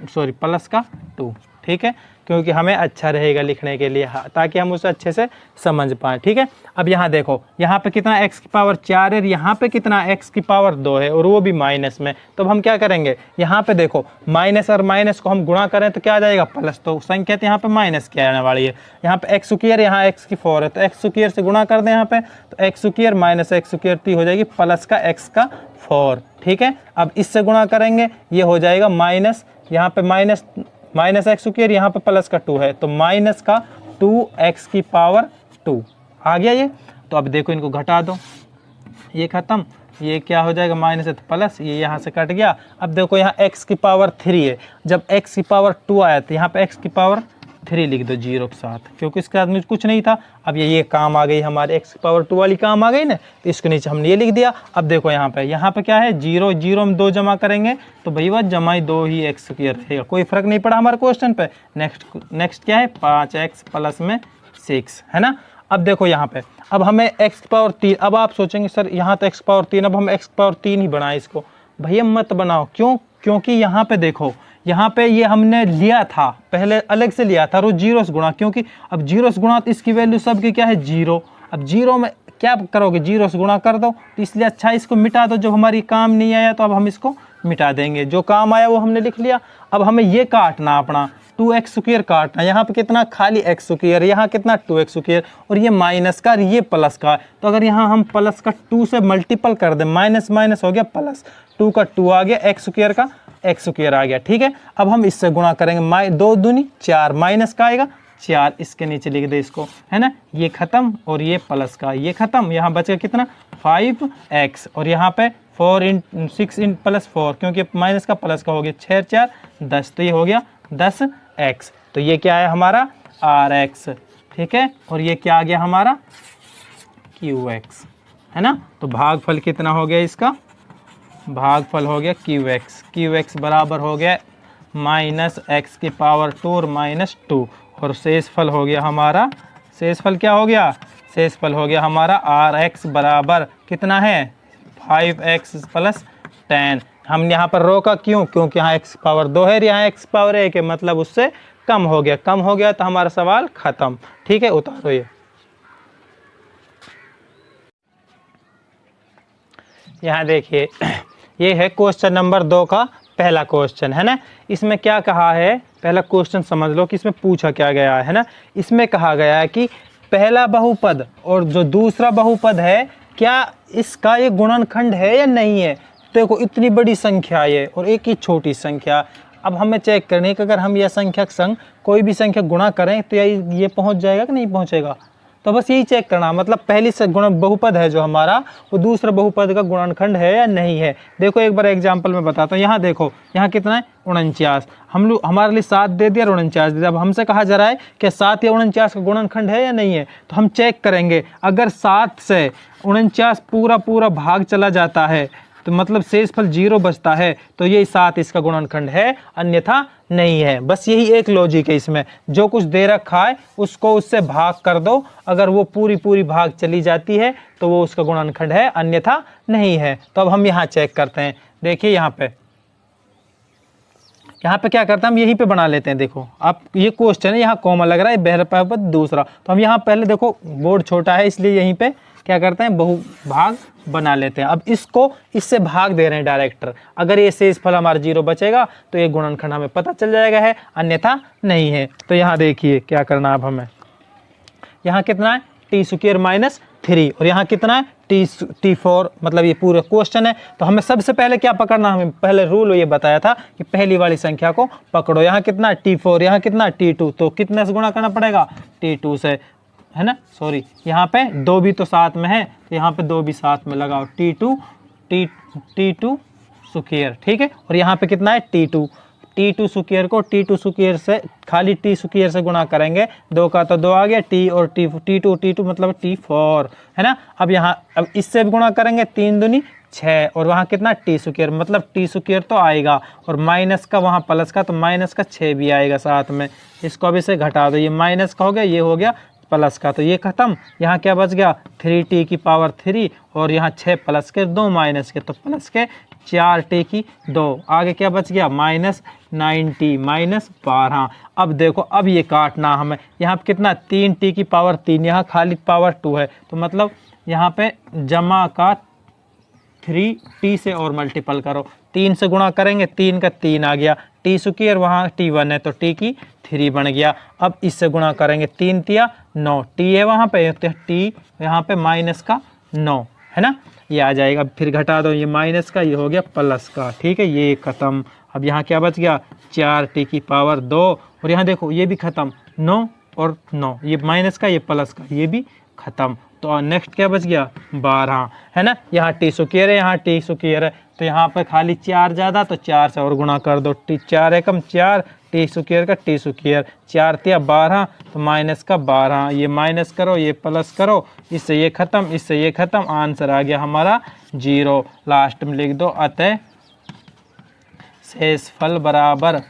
A: सॉरी प्लस का 2। ठीक है, क्योंकि हमें अच्छा रहेगा लिखने के लिए, ताकि हम उसे अच्छे से समझ पाएँ। ठीक है, अब यहाँ देखो, यहाँ पे कितना x की पावर 4 है, यहाँ पे कितना x की पावर 2 है, और वो भी माइनस में। तो हम क्या करेंगे, यहाँ पे देखो माइनस और माइनस को हम गुणा करें तो क्या आ जाएगा, प्लस। तो संख्या यहाँ पे माइनस की आने वाली है। यहाँ पे एक्स स्क्वायर, यहाँ x की 4 है, तो एक्स स्क्वायर से गुणा कर दें यहाँ पे, तो x square minus x square हो जाएगी प्लस का x का 4। ठीक है, अब इससे गुणा करेंगे, ये हो जाएगा माइनस, यहाँ पे माइनस एक्स स्क्वायर, यहाँ पे प्लस का 2 है, तो माइनस का 2x की पावर 2 आ गया ये। तो अब देखो इनको घटा दो, ये खत्म, ये क्या हो जाएगा, माइनस है तो प्लस, ये यहाँ से कट गया। अब देखो यहाँ x की पावर 3 है, जब x की पावर 2 आया तो यहाँ पे x की पावर 3 लिख दो 0 के साथ, क्योंकि इसके साथ में कुछ नहीं था। अब ये काम आ गई हमारे x की पावर 2 वाली काम आ गई ना, तो इसके नीचे हमने ये लिख दिया। अब देखो यहाँ पे क्या है, 0 0 में 2 जमा करेंगे तो भैया जमा ही 2 ही एक्स स्क्वायर रहेगा, कोई फर्क नहीं पड़ा हमारे क्वेश्चन पे। नेक्स्ट क्या है, 5x प्लस में 6, है ना। अब देखो यहाँ पे, अब हमें x की पावर 3, अब आप सोचेंगे सर यहाँ तो x की पावर 3, अब हम x की पावर 3 ही बनाए इसको। भैया मत बनाओ, क्यों, क्योंकि यहाँ पे देखो, यहाँ पे ये हमने लिया था पहले, अलग से लिया था, और वो 0 से गुणा, क्योंकि अब 0 से गुणा तो इसकी वैल्यू सबकी क्या है 0। अब 0 में क्या करोगे, 0 से गुणा कर दो, तो इसलिए अच्छा इसको मिटा दो, जब हमारी काम नहीं आया तो अब हम इसको मिटा देंगे, जो काम आया वो हमने लिख लिया। अब हमें ये काटना अपना 2x स्क्वायर काटना, यहाँ पे कितना खाली x स्क्वायर, यहाँ कितना 2x स्क्वायर, और ये माइनस का और ये प्लस का। तो अगर यहाँ हम प्लस का 2 से मल्टीपल कर दें, माइनस माइनस हो गया प्लस, 2 का 2 आ गया, x स्क्वायर का x स्क्वायर आ गया। ठीक है, अब हम इससे गुणा करेंगे, 2 दूनी 4, माइनस का आएगा 4, इसके नीचे लिख दे इसको, है ना। ये खत्म और ये प्लस का ये खत्म, यहाँ बच गया कितना 5x, और यहाँ पे 4 इन 6 इन प्लस 4, क्योंकि माइनस का प्लस का हो गया 6 4 10, तो ये हो गया 10x। तो ये क्या है हमारा rx, ठीक है, और ये क्या आ गया हमारा qx, है ना। तो भागफल कितना हो गया इसका, भागफल हो गया qx बराबर हो गया माइनस एक्स की पावर 2 और माइनस 2, और शेषफल हो गया हमारा, शेषफल क्या हो गया, शेषफल हो गया हमारा rx बराबर कितना है 5x प्लस 10। हम यहाँ पर रोका क्यों, क्योंकि यहाँ x पावर 2 है, यहाँ x पावर 1 है, मतलब उससे कम हो गया, तो हमारा सवाल खत्म। ठीक है, उतारो ये। यहाँ देखिए, ये है क्वेश्चन नंबर 2 का पहला क्वेश्चन, है ना। इसमें क्या कहा है, पहला क्वेश्चन समझ लो कि इसमें पूछा क्या गया है ना। इसमें कहा गया है कि पहला बहुपद और जो दूसरा बहुपद है, क्या इसका ये गुणनखंड है या नहीं है। देखो इतनी बड़ी संख्या है और एक ही छोटी संख्या। अब हमें चेक करनी है कि अगर हम यह संख्या के संग कोई भी संख्या गुणा करें तो ये पहुंच जाएगा कि नहीं पहुंचेगा। तो बस यही चेक करना, मतलब पहली से गुण बहुपद है जो हमारा, वो दूसरा बहुपद का गुणनखंड है या नहीं है। देखो एक बार एग्जांपल में बताता हूँ। यहाँ देखो, यहाँ कितना है 49, हम लोग हमारे लिए 7 दे दिया और 49 दे दिया। अब हमसे कहा जा रहा है कि 7 या 49 का गुणनखंड है या नहीं है। तो हम चेक करेंगे, अगर 7 से 49 पूरा भाग चला जाता है तो तो मतलब शेषफल 0 बचता है तो ये 7 इसका गुणनखंड है, अन्यथा नहीं है। बस यही एक लॉजिक है इसमें, जो कुछ दे रखा है उसको उससे भाग कर दो, अगर वो पूरी भाग चली जाती है तो वो उसका गुणनखंड है, अन्यथा नहीं है। तो अब हम यहाँ चेक करते हैं। देखिए यहाँ पे क्या करते हैं, हम यहीं पे बना लेते हैं। देखो अब ये क्वेश्चन है, यहाँ कॉमा लग रहा है, पहला बहुपद दूसरा, तो हम यहाँ पहले देखो बोर्ड छोटा है इसलिए यहीं पे क्या करते हैं, बहुभाग बना लेते हैं। अब इसको इससे भाग दे रहे हैं डायरेक्टर, अगर ये शेषफल हमारा 0 बचेगा तो ये गुणनखंड हमें पता चल जाएगा है, अन्यथा नहीं है। तो यहाँ देखिए क्या करना अब हमें, यहाँ कितना है t² माइनस 3 और यहाँ कितना है t4, मतलब ये पूरा क्वेश्चन है। तो हमें सबसे पहले क्या पकड़ना, हमें पहले रूल ये बताया था कि पहली वाली संख्या को पकड़ो। यहाँ कितना है t4, यहाँ कितना है t2, तो कितने से गुणा करना पड़ेगा, t2 से, है ना। सॉरी यहाँ पे 2 भी तो साथ में है, तो यहाँ पे 2 भी साथ में लगाओ, t2 स्क्वायर, ठीक है। और यहाँ पे कितना है t2 स्क्वायर को t2 स्क्वायर से खाली t स्क्वायर से गुणा करेंगे, 2 का तो 2 आ गया, t और t2 मतलब t4, है ना। अब इससे भी गुणा करेंगे, 3 दूनी 6 और वहाँ कितना t स्क्वायर, मतलब t स्क्वायर तो आएगा और माइनस का वहाँ प्लस का, तो माइनस का 6 भी आएगा साथ में। इसको अब इसे घटा दो, ये माइनस का हो गया, ये हो गया प्लस का, तो ये खत्म। यहाँ क्या बच गया 3t की पावर 3 और यहाँ 6 प्लस के 2 माइनस के, तो प्लस के 4t की 2, आगे क्या बच गया -9t माइनस 12। अब देखो अब ये काटना हमें, यहाँ पे कितना 3t की पावर 3, यहाँ खाली पावर 2 है, तो मतलब यहाँ पे जमा का 3t से और मल्टीपल करो, 3 से गुणा करेंगे, 3 का 3 आ गया, t स्क्वायर वहाँ t1 है तो t की 3 बन गया। अब इससे गुणा करेंगे, 3 तिया 9, t है वहाँ पे, तो t यहाँ पे माइनस का 9, है ना, ये आ जाएगा। फिर घटा दो, ये माइनस का, ये हो गया प्लस का, ठीक है, ये खत्म। अब यहाँ क्या बच गया 4t की पावर 2 और यहाँ देखो ये भी खत्म, 9 और 9, ये माइनस का, ये प्लस का, ये भी खत्म। तो नेक्स्ट क्या बच गया 12, है ना। यहाँ t स्क्वायर है, यहाँ t स्क्वायर है, तो यहाँ पे खाली 4 ज़्यादा, तो 4 से और गुणा कर दो, 4 एकम 4, t स्क्वायर का t स्क्वायर, 4 तिया 12, तो माइनस का 12, ये माइनस करो, ये प्लस करो, इससे ये खत्म, इससे ये खत्म, आंसर आ गया हमारा 0। लास्ट में लिख दो, अतः शेषफल बराबर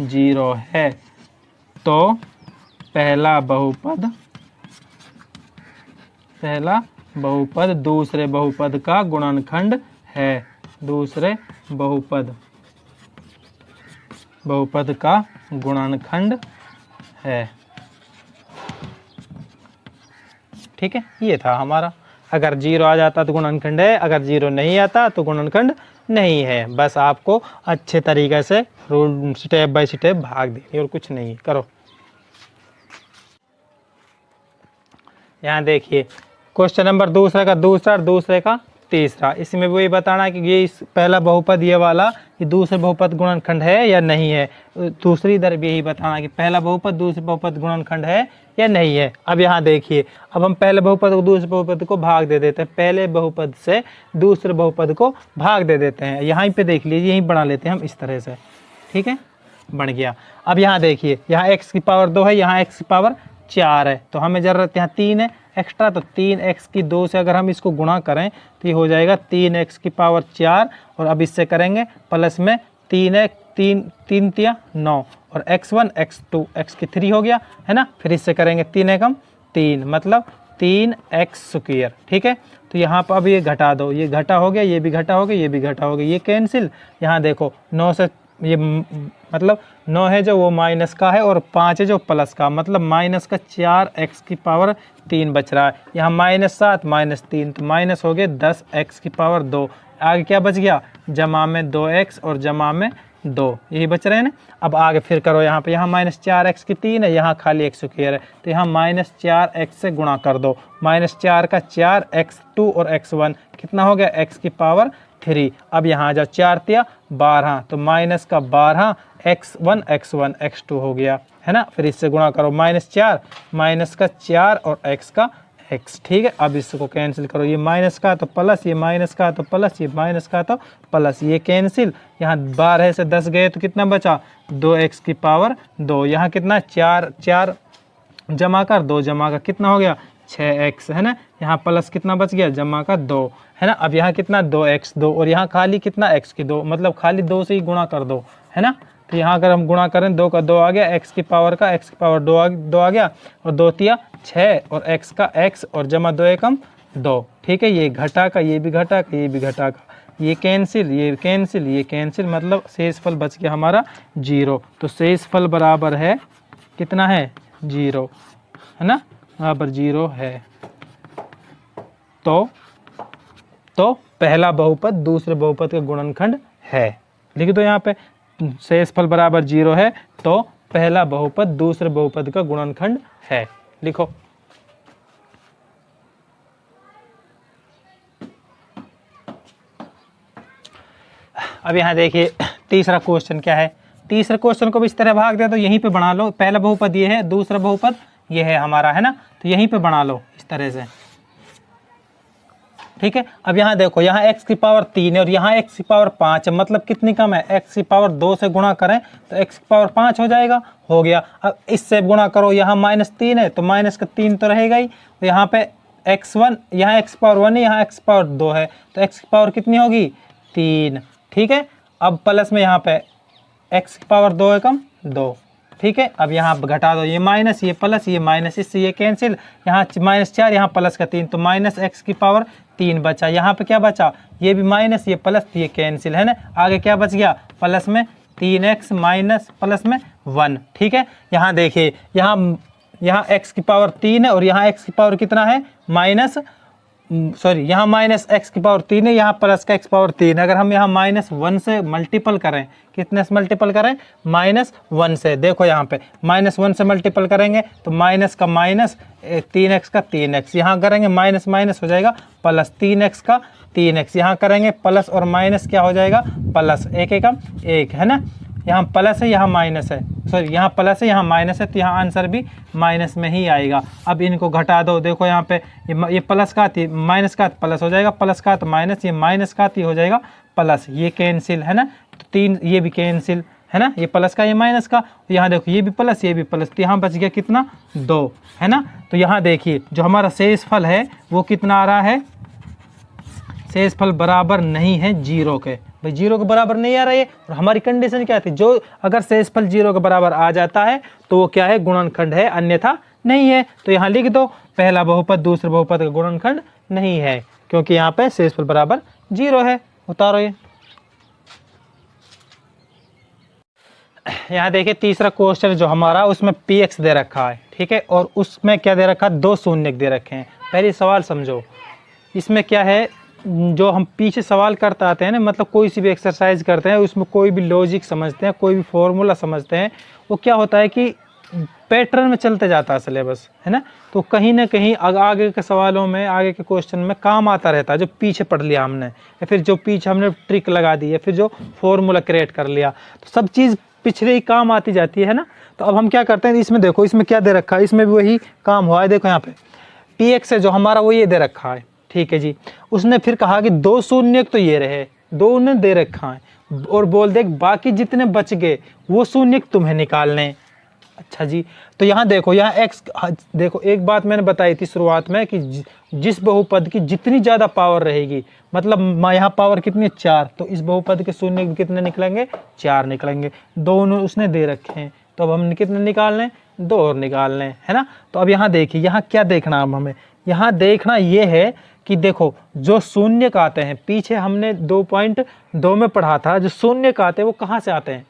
A: 0 है, तो पहला बहुपद दूसरे बहुपद का गुणनखंड है, दूसरे बहुपद का गुणनखंड है, ठीक है। ये था हमारा, अगर 0 आ जाता तो गुणनखंड है, अगर 0 नहीं आता तो गुणनखंड नहीं है। बस आपको अच्छे तरीके से रूल स्टेप बाय स्टेप भाग देनी और कुछ नहीं, करो। यहाँ देखिए क्वेश्चन नंबर दूसरा का दूसरा और दूसरे का तीसरा, इसमें वही बताना है कि ये इस पहला बहुपद ये वाला ये दूसरे बहुपद गुणनखंड है या नहीं है। दूसरी दर भी यही बताना कि पहला बहुपद दूसरे बहुपद गुणनखंड है या नहीं है। अब यहाँ देखिए, अब हम पहले बहुपद को दूसरे बहुपद को भाग दे देते हैं, पहले बहुपद से दूसरे बहुपद को भाग दे देते हैं। यहाँ पे देख लीजिए, यहीं बना लेते हैं हम इस तरह से, ठीक है, बन गया। अब यहाँ देखिए, यहाँ x की पावर 2 है, यहाँ x की पावर 4 है, तो हमें ज़रूरत यहाँ 3 है एक्स्ट्रा, तो 3x की 2 से अगर हम इसको गुणा करें तो ये हो जाएगा 3x की पावर 4 और अब इससे करेंगे प्लस में 3 तिया 9 और x1 x2 x की 3 हो गया, है ना। फिर इससे करेंगे 3 एकम 3 मतलब 3x स्क्वायर, ठीक है। तो यहाँ पर अब ये घटा दो, ये घटा हो गया, ये भी घटा हो गया, ये भी घटा हो गया, ये कैंसिल। यहाँ देखो 9 से ये मतलब 9 है जो वो माइनस का है और 5 है जो प्लस का, मतलब माइनस का 4x की पावर 3 बच रहा है। यहाँ -7 -3 तो माइनस हो गए 10x की पावर 2। आगे क्या बच गया, जमा में 2x और जमा में 2, यही बच रहे हैं ना। अब आगे फिर करो, यहाँ पे यहाँ -4x की 3 है, यहाँ खाली x स्क्वायर है, तो यहाँ -4x से गुणा कर दो, -4 का 4 x2 और x1 कितना हो गया x की पावर 3। अब यहाँ जाओ 4 तिया 12, तो माइनस का 12 x1 x1 x2 हो गया, है ना। फिर इससे गुणा करो, -4 माइनस का 4 और x का x, ठीक है। अब इसको कैंसिल करो, ये माइनस का तो प्लस, ये माइनस का तो प्लस, ये माइनस का तो प्लस, ये कैंसिल। यहाँ 12 से 10 गए तो कितना बचा 2x की पावर 2, यहाँ कितना 4 जमा कर 2 जमा कर कितना हो गया 6x, है ना। यहाँ प्लस कितना बच गया, जमा का 2 है ना। अब यहाँ कितना 2x 2 और यहाँ खाली कितना x की 2, मतलब खाली 2 से ही गुणा कर दो है ना। तो यहाँ अगर हम गुणा करें 2 का 2 आ गया, x की पावर का x की पावर 2 आ गया और 2 तिया 6 और x का x और जमा 2 एकम 2। ठीक है, ये घटा का, ये भी घटा का, ये भी घटा का, ये कैंसिल, ये कैंसिल, ये कैंसिल, मतलब शेषफल बच गया हमारा 0। तो शेषफल बराबर है कितना है 0 है ना, बराबर 0 है। तो पहला बहुपद दूसरे बहुपद का गुणनखंड है। लिख दो यहाँ पे शेषफल बराबर 0 है तो पहला बहुपद दूसरे बहुपद का गुणनखंड है। लिखो। अब यहाँ देखिए तीसरा क्वेश्चन क्या है। तीसरे क्वेश्चन को भी इस तरह भाग दिया तो यहीं पे बना लो। पहला बहुपद ये है, दूसरा बहुपद ये है हमारा है ना, तो यहीं पे बना लो इस तरह से। ठीक है, अब यहाँ देखो, यहाँ x की पावर 3 है और यहाँ x की पावर 5 है, मतलब कितनी कम है, x की पावर 2 से गुणा करें तो x की पावर 5 हो जाएगा, हो गया। अब इससे गुणा करो, यहाँ -3 है तो माइनस का 3 तो रहेगा ही, तो यहाँ पे x1, यहाँ x पावर 1 है, यहाँ x पावर 2 है, तो x की पावर कितनी होगी 3। ठीक है, अब प्लस में यहाँ पे x की पावर 2 एकम 2। ठीक है, अब यहाँ घटा दो, ये माइनस, ये प्लस, ये माइनस, इससे ये कैंसिल, यहाँ -4, यहाँ प्लस का 3, तो माइनस x की पावर 3 बचा। यहाँ पे क्या बचा, ये भी माइनस, ये प्लस, ये कैंसिल है ना। आगे क्या बच गया, प्लस में 3x माइनस प्लस में 1। ठीक है, यहाँ देखिए, यहाँ x की पावर 3 है और यहाँ x की पावर कितना है यहाँ माइनस x की पावर 3 है, यहाँ प्लस का x पावर 3 है। अगर हम यहाँ -1 से मल्टीपल करें, कितने से मल्टीपल करें, -1 से। देखो यहाँ पे -1 से मल्टीपल करेंगे तो माइनस का माइनस 3x का 3x, यहाँ करेंगे माइनस माइनस हो जाएगा प्लस, 3x का 3x, यहाँ करेंगे प्लस और माइनस क्या हो जाएगा प्लस, 1 एकम 1 है ना। यहाँ प्लस है, यहाँ माइनस है, यहाँ प्लस है, यहाँ माइनस है, तो यहाँ आंसर भी माइनस में ही आएगा। अब इनको घटा दो, देखो यहाँ पे ये प्लस का आती, माइनस का प्लस हो जाएगा, प्लस का तो माइनस, ये माइनस का आती हो जाएगा प्लस, ये कैंसिल है ना, तो 3 ये भी कैंसिल है ना, ये प्लस का ये माइनस का, यहाँ देखो ये भी प्लस ये भी प्लस, तो यहाँ बच गया कितना 2 है ना। तो यहाँ देखिए जो हमारा शेषफल है वो कितना आ रहा है, शेषफल बराबर नहीं है 0 के। भाई 0 के बराबर नहीं आ रहा है, और हमारी कंडीशन क्या थी, जो अगर शेषफल 0 के बराबर आ जाता है तो वो क्या है, गुणनखंड है, अन्यथा नहीं है। तो यहाँ लिख दो पहला बहुपद दूसरे बहुपद का गुणनखंड नहीं है, क्योंकि यहाँ पे शेषफल बराबर 0 है। उतारो ये। यहाँ देखिए तीसरा क्वेश्चन जो हमारा, उसमें px दे रखा है। ठीक है, और उसमें क्या दे रखा है, 2 शून्य दे रखे हैं। पहले सवाल समझो, इसमें क्या है, जो हम पीछे सवाल करते आते हैं ना, मतलब कोई सी भी एक्सरसाइज करते हैं, उसमें कोई भी लॉजिक समझते हैं, कोई भी फॉर्मूला समझते हैं, वो क्या होता है कि पैटर्न में चलते जाता है सिलेबस है ना, तो कहीं ना कहीं आगे के सवालों में, आगे के क्वेश्चन में काम आता रहता है, जो पीछे पढ़ लिया हमने, या फिर जो पीछे हमने ट्रिक लगा दी, या फिर जो फॉर्मूला क्रिएट कर लिया, तो सब चीज़ पिछले ही काम आती जाती है ना। तो अब हम क्या करते हैं, इसमें देखो, इसमें क्या दे रखा है, इसमें भी वही काम हुआ है। देखो यहाँ पे px है जो हमारा, वो ये दे रखा है। ठीक है जी, उसने फिर कहा कि 2 शून्य तो ये रहे, 2 ने दे रखा है, और बोल दे बाकी जितने बच गए वो शून्य तुम्हें निकालने। अच्छा जी, तो यहाँ देखो, यहाँ x, देखो एक बात मैंने बताई थी शुरुआत में कि जिस बहुपद की जितनी ज़्यादा पावर रहेगी, मतलब यहाँ पावर कितनी है 4, तो इस बहुपद के शून्य कितने निकलेंगे, 4 निकलेंगे। 2 उसने दे रखे हैं, तो अब हम कितने निकालने, 2 और निकालने है ना। तो अब यहाँ देखिए, यहाँ क्या देखना, अब हमें यहाँ देखना ये है कि देखो जो शून्य का आते हैं, पीछे हमने 2.2 में पढ़ा था, जो शून्य का आते हैं वो कहाँ से आते हैं।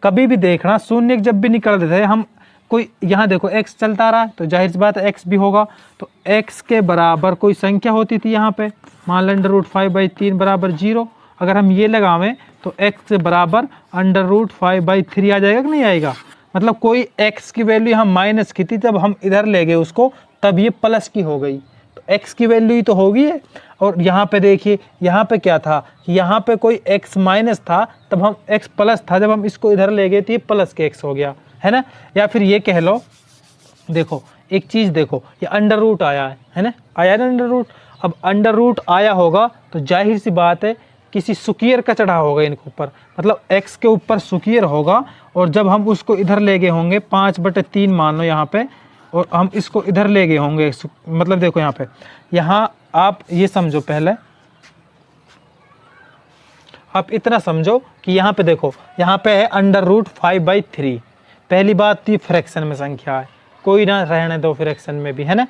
A: कभी भी देखना, शून्य जब भी निकल देते हैं हम, कोई यहाँ देखो x चलता रहा है तो जाहिर सी बात है x भी होगा, तो x के बराबर कोई संख्या होती थी यहाँ पे, मान लो √5/3 बराबर 0। अगर हम ये लगावें तो x के बराबर √5/3 आ जाएगा कि नहीं आएगा, मतलब कोई x की वैल्यू यहाँ माइनस की थी, जब हम इधर ले गए उसको तब ये प्लस की हो गई, तो x की वैल्यू ही तो होगी है। और यहाँ पे देखिए, यहाँ पे क्या था, यहाँ पे कोई x माइनस था, तब हम x प्लस था, जब हम इसको इधर ले गए तो ये प्लस के x हो गया है ना। या फिर ये कह लो, देखो एक चीज़ देखो, ये अंडर रूट आया है ना, आया ना अंडर रूट। अब अंडर रूट आया होगा तो जाहिर सी बात है किसी सुकियर का चढ़ा होगा इनके ऊपर, मतलब x के ऊपर सुकियर होगा, और जब हम उसको इधर ले गए होंगे 5/3 मान लो यहाँ पे, और हम इसको इधर ले गए होंगे, मतलब देखो यहाँ पे, यहाँ आप ये समझो, पहले आप इतना समझो कि यहाँ पे देखो, यहाँ पे है √5/3। पहली बात तो ये फ्रैक्शन में संख्या है, कोई ना रहने दो फ्रैक्शन में भी, है ना।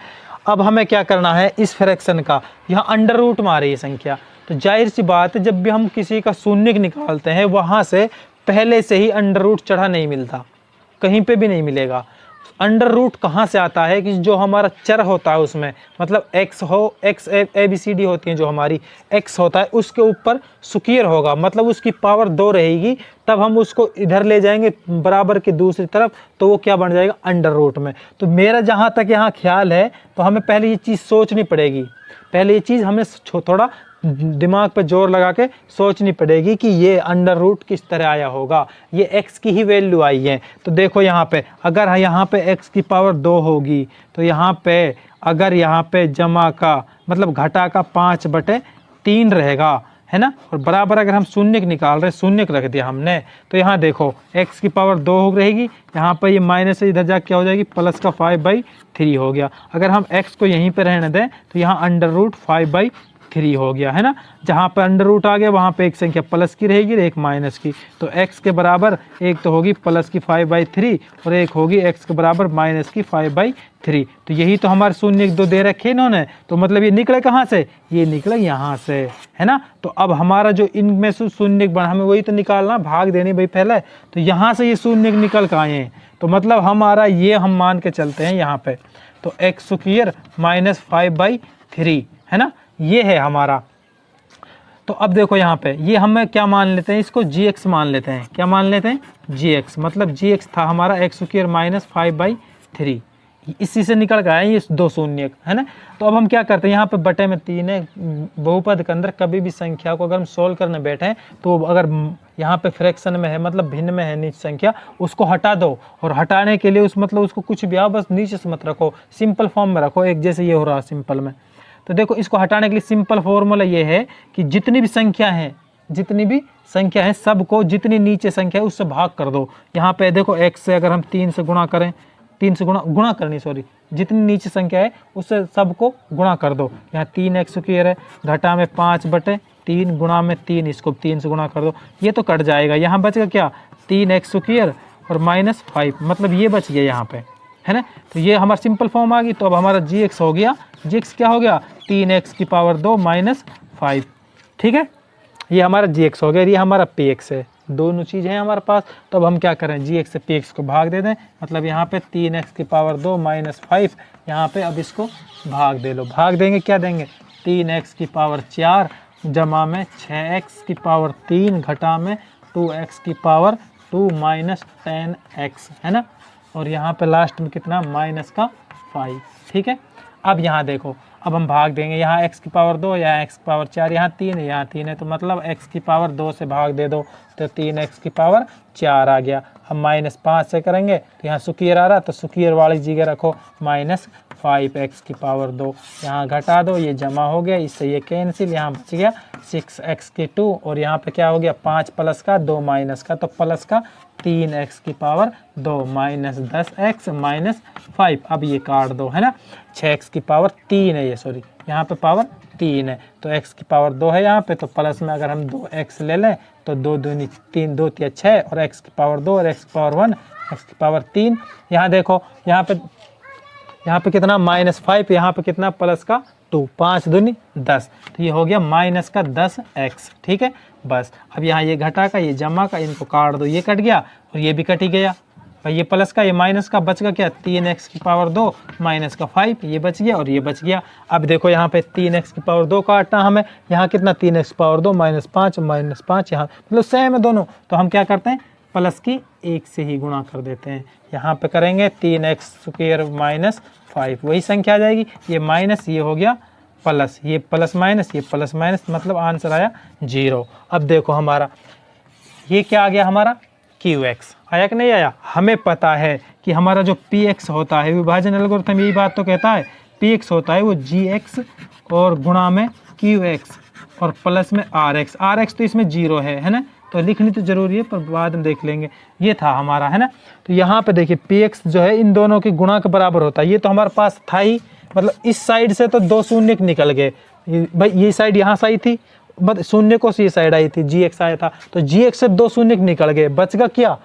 A: अब हमें क्या करना है, इस फ्रैक्शन का यहाँ अंडर रूट में आ रही है संख्या, तो जाहिर सी बात है जब भी हम किसी का शून्य निकालते हैं वहाँ से पहले से ही अंडर रूट चढ़ा नहीं मिलता, कहीं पे भी नहीं मिलेगा। अंडर रूट कहाँ से आता है कि जो हमारा चर होता है उसमें, मतलब x हो, x ABCD होती है, जो हमारी x होता है उसके ऊपर सुकीर होगा, मतलब उसकी पावर 2 रहेगी, तब हम उसको इधर ले जाएंगे बराबर के दूसरी तरफ, तो वो क्या बन जाएगा, अंडर रूट में। तो मेरा जहाँ तक यहाँ ख्याल है, तो हमें पहले ये चीज़ सोचनी पड़ेगी, पहले ये चीज़ हमें थोड़ा दिमाग पे जोर लगा के सोचनी पड़ेगी कि ये अंडर रूट किस तरह आया होगा, ये x की ही वैल्यू आई है। तो देखो यहाँ पे, अगर यहाँ पे x की पावर 2 होगी, तो यहाँ पे अगर यहाँ पे जमा का मतलब घटा का 5/3 रहेगा, है ना, और बराबर अगर हम शून्य निकाल रहे, शून्य रख दिया हमने, तो यहाँ देखो x की पावर 2 रहेगी, यहाँ पर ये माइनस से इधर जाके क्या हो जाएगी, प्लस का 5/3 हो गया। अगर हम x को यहीं पे रहने दें तो यहाँ √5/3 हो गया, है ना। जहाँ पर अंडर रूट आ गया वहाँ पे एक संख्या प्लस की रहेगी, एक माइनस की, तो x के बराबर एक तो होगी प्लस की 5/3 और एक होगी x के बराबर माइनस की 5/3। तो यही तो हमारे शून्य 1 2 दे रखे इन्होंने, तो मतलब ये निकले कहाँ से, ये निकले यहाँ से, है ना। तो अब हमारा जो इनमें से शून्य बना, हमें वही तो निकालना, भाग देनी भाई पहले, तो यहाँ से ये शून्य निकल कर आए हैं, तो मतलब हमारा ये हम मान के चलते हैं यहाँ पे, तो x² - 5/3, है ना, ये है हमारा। तो अब देखो यहाँ पे ये हमें क्या मान लेते हैं, इसको gx मान लेते हैं, क्या मान लेते हैं, gx, मतलब gx था हमारा x² - 5/3, इसी से निकल गया है ये 2 शून्य, है ना। तो अब हम क्या करते हैं, यहाँ पे बटे में 3 है, बहुपद के अंदर कभी भी संख्या को अगर हम सोल्व करने बैठे तो अगर यहाँ पे फ्रैक्शन में है, मतलब भिन्न में है नीचे संख्या, उसको हटा दो, और हटाने के लिए मतलब उसको कुछ भी आओ, बस नीचे से मत रखो, सिंपल फॉर्म में रखो, एक जैसे ये हो रहा सिंपल में। तो देखो इसको हटाने के लिए सिंपल फॉर्मूला ये है कि जितनी भी संख्या है सबको जितनी नीचे संख्या है उससे भाग कर दो। यहाँ पे देखो x से अगर हम 3 से गुणा करें, 3 से गुणा करनी, सॉरी, जितनी नीचे संख्या है उससे सबको गुणा कर दो। यहाँ 3x² है, घटा में 5/3 गुणा में 3, इसको 3 से गुणा कर दो, ये तो कट जाएगा। यहाँ बचेगा क्या, 3x² और -5, मतलब ये बच गया यहाँ पे, है ना। तो ये हमारा सिंपल फॉर्म आ गई। तो अब हमारा gx हो गया, gx क्या हो गया, 3x की पावर 2 - 5, ठीक है, ये हमारा gx हो गया, ये हमारा px है, दोनों चीज़ हैं हमारे पास। तो अब हम क्या करें, gx से px को भाग दे दें, मतलब यहाँ पे 3x की पावर 2 - 5, यहाँ पे अब इसको भाग दे लो, भाग देंगे क्या देंगे, 3x की पावर 4 जमा में 6x की पावर 3 घटा में 2x की पावर 2 - 10x, है ना, और यहाँ पे लास्ट में कितना, -5, ठीक है। अब यहाँ देखो, अब हम भाग देंगे, यहाँ x की पावर 2, यहाँ x की पावर 4, यहाँ 3 है, यहाँ 3 है, तो मतलब x की पावर 2 से भाग दे दो, तो 3x की पावर 4 आ गया। हम -5 से करेंगे तो यहाँ सुकीर आ रहा, तो सुकीर वाली जगह रखो -5x की पावर 2, यहाँ घटा दो, ये जमा हो गया, इससे ये कैंसिल, यहाँ बच गया 6x की 2, और यहाँ पे क्या हो गया, 5 प्लस का 2 माइनस का, तो प्लस का 3x की पावर 2 - 10x - 5, अब ये काट दो, है ना, 6x की पावर 3 है ये, सॉरी यहाँ पे पावर 3 है, तो x की पावर 2 है यहाँ पे, तो प्लस में अगर हम 2x ले लें तो 2 दूनी 3, 2 3 6, और x की पावर 2 और x की पावर 1, x की पावर 3, यहाँ देखो यहाँ पे कितना -5, यहाँ पे कितना प्लस का 2, 5 दूनी 10, तो ये हो गया -10x, ठीक है। बस अब यहाँ ये घटा का, ये जमा का, इनको काट दो, ये कट गया और ये भी कट ही गया भाई, ये प्लस का ये माइनस का बच गया क्या, 3x की पावर 2 माइनस का 5, ये बच गया और ये बच गया। अब देखो यहाँ पे 3x की पावर 2 काटना हमें, यहाँ कितना 3x की पावर 2 -5 यहाँ मतलब सेम है दोनों, तो हम क्या करते हैं, प्लस की 1 से ही गुणा कर देते हैं। यहाँ पे करेंगे 3x² - 5, वही संख्या आ जाएगी, ये माइनस, ये हो गया प्लस, ये प्लस माइनस, ये प्लस माइनस, मतलब आंसर आया 0। अब देखो हमारा ये क्या आ गया, हमारा QX आया कि नहीं आया। हमें पता है कि हमारा जो PX होता है, विभाजन एल्गोरिथम यही बात तो कहता है, PX होता है वो GX और गुणा में QX और प्लस में RX तो इसमें 0 है ना, तो लिखनी तो जरूरी है पर बाद में देख लेंगे। ये था हमारा, है ना। तो यहाँ पे देखिए पी एक्स जो है इन दोनों के गुणा के बराबर होता है। ये तो हमारे पास था ही, मतलब इस साइड से तो 2 शून्य निकल गए भाई। ये साइड यहाँ से आई थी, मतलब शून्य को से ये साइड आई थी, जी एक्स आया था, तो जी एक्स से 2 शून्य निकल गए, बचगा क्या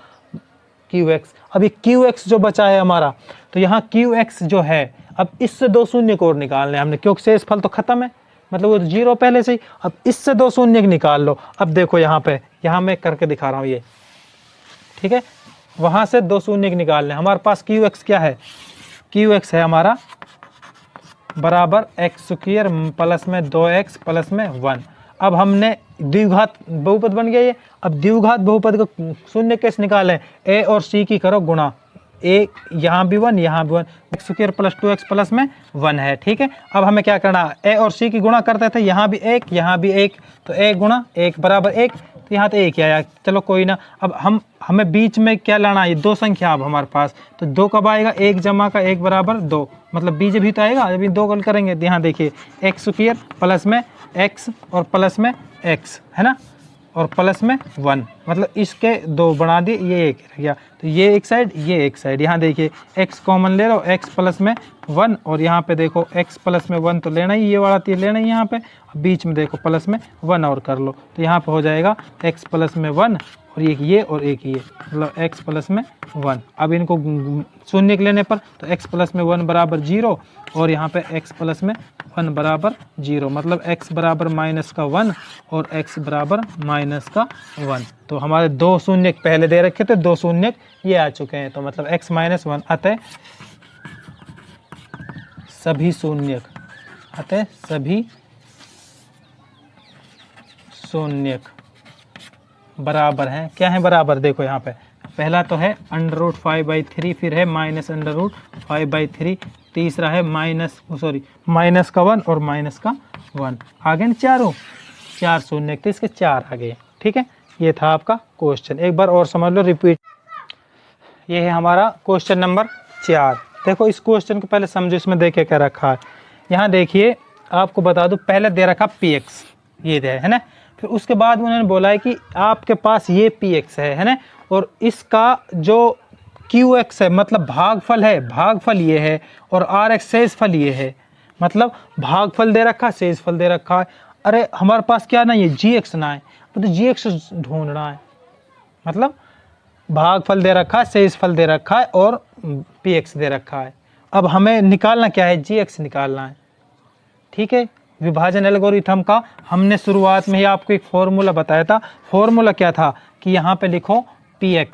A: क्यू एक्स। अब ये क्यू एक्स जो बचा है हमारा, तो यहाँ क्यू एक्स जो है अब इससे 2 शून्य को और निकालने हमने, क्योंकि शेषफल तो खत्म है, मतलब वो 0 पहले से ही। अब इससे 2 शून्य निकाल लो। अब देखो यहाँ पे, यहाँ मैं करके दिखा रहा हूँ ये, ठीक है। वहाँ से 2 शून्य निकालने, हमारे पास क्यू एक्स क्या है, क्यू एक्स है हमारा बराबर एक्स स्क्वायर प्लस में 2x प्लस में 1। अब हमने द्विघात बहुपद बन गया ये। अब द्विघात बहुपद को शून्य कैसे निकालें, ए और सी की करो गुणा, ए यहाँ भी 1 यहाँ भी 1, x square plus 2x plus में 1 है, ठीक है। अब हमें क्या करना, ए और सी की गुणा करते थे, यहाँ भी 1 यहाँ भी 1, तो 1 गुणा 1 बराबर 1, तो यहाँ तो 1 आया, चलो कोई ना। अब हमें बीच में क्या लाना है, ये 2 संख्या अब हमारे पास, तो 2 कब आएगा, 1 जमा का 1 बराबर 2, मतलब बीच भी तो आएगा जब 2 कल करेंगे। तो यहाँ देखिए एक्स स्क्वायर प्लस में x और प्लस में x, है ना, और प्लस में 1, मतलब इसके 2 बना दिए, ये 1 रह गया, तो ये एक साइड ये एक साइड। यहाँ देखिए x कॉमन ले लो, x प्लस में 1, और यहाँ पे देखो x प्लस में 1 तो लेना ही, ये वाला तीर लेना ही यहाँ पे, बीच में देखो प्लस में 1 और कर लो, तो यहाँ पे हो जाएगा x प्लस में 1 और एक ये और एक ये, मतलब x प्लस में 1। अब इनको शून्य लेने पर तो x प्लस में 1 बराबर 0, और यहाँ पे x प्लस में 1 बराबर 0, मतलब x बराबर माइनस का 1 और x बराबर माइनस का 1। तो हमारे 2 शून्य पहले दे रखे थे, 2 शून्य ये आ चुके हैं, तो मतलब x माइनस 1, अतः सभी शून्य, अतः सभी शून्य बराबर हैं, क्या है बराबर, देखो यहाँ पे पहला तो है √5/3, फिर है माइनस √5/3, तीसरा है माइनस का 1 और माइनस का 1, आगे ना 4 शून्य, तो इसके 4 आ गए, ठीक है। ये था आपका क्वेश्चन, एक बार और समझ लो, रिपीट। ये है हमारा क्वेश्चन नंबर 4। देखो इस क्वेश्चन को पहले समझो, इसमें देखे क्या रखा है। यहाँ देखिए आपको बता दूं, पहले दे रखा px, ये है ना, फिर उसके बाद उन्होंने बोला है कि आपके पास ये px है ना, और इसका जो qx है मतलब भागफल है, भागफल ये है, और rx शेषफल ये है, मतलब भागफल दे रखा है, शेषफल दे रखा है। अरे हमारे पास क्या ना, ये gx ना है, तो gx ढूंढना है, मतलब भागफल दे रखा है, शेषफल दे रखा है और px दे रखा है। अब हमें निकालना क्या है, gx निकालना है, ठीक है। विभाजन एल्गोरिथम का हमने शुरुआत में ही आपको एक फॉर्मूला बताया था। फॉर्मूला क्या था कि यहाँ पे लिखो px,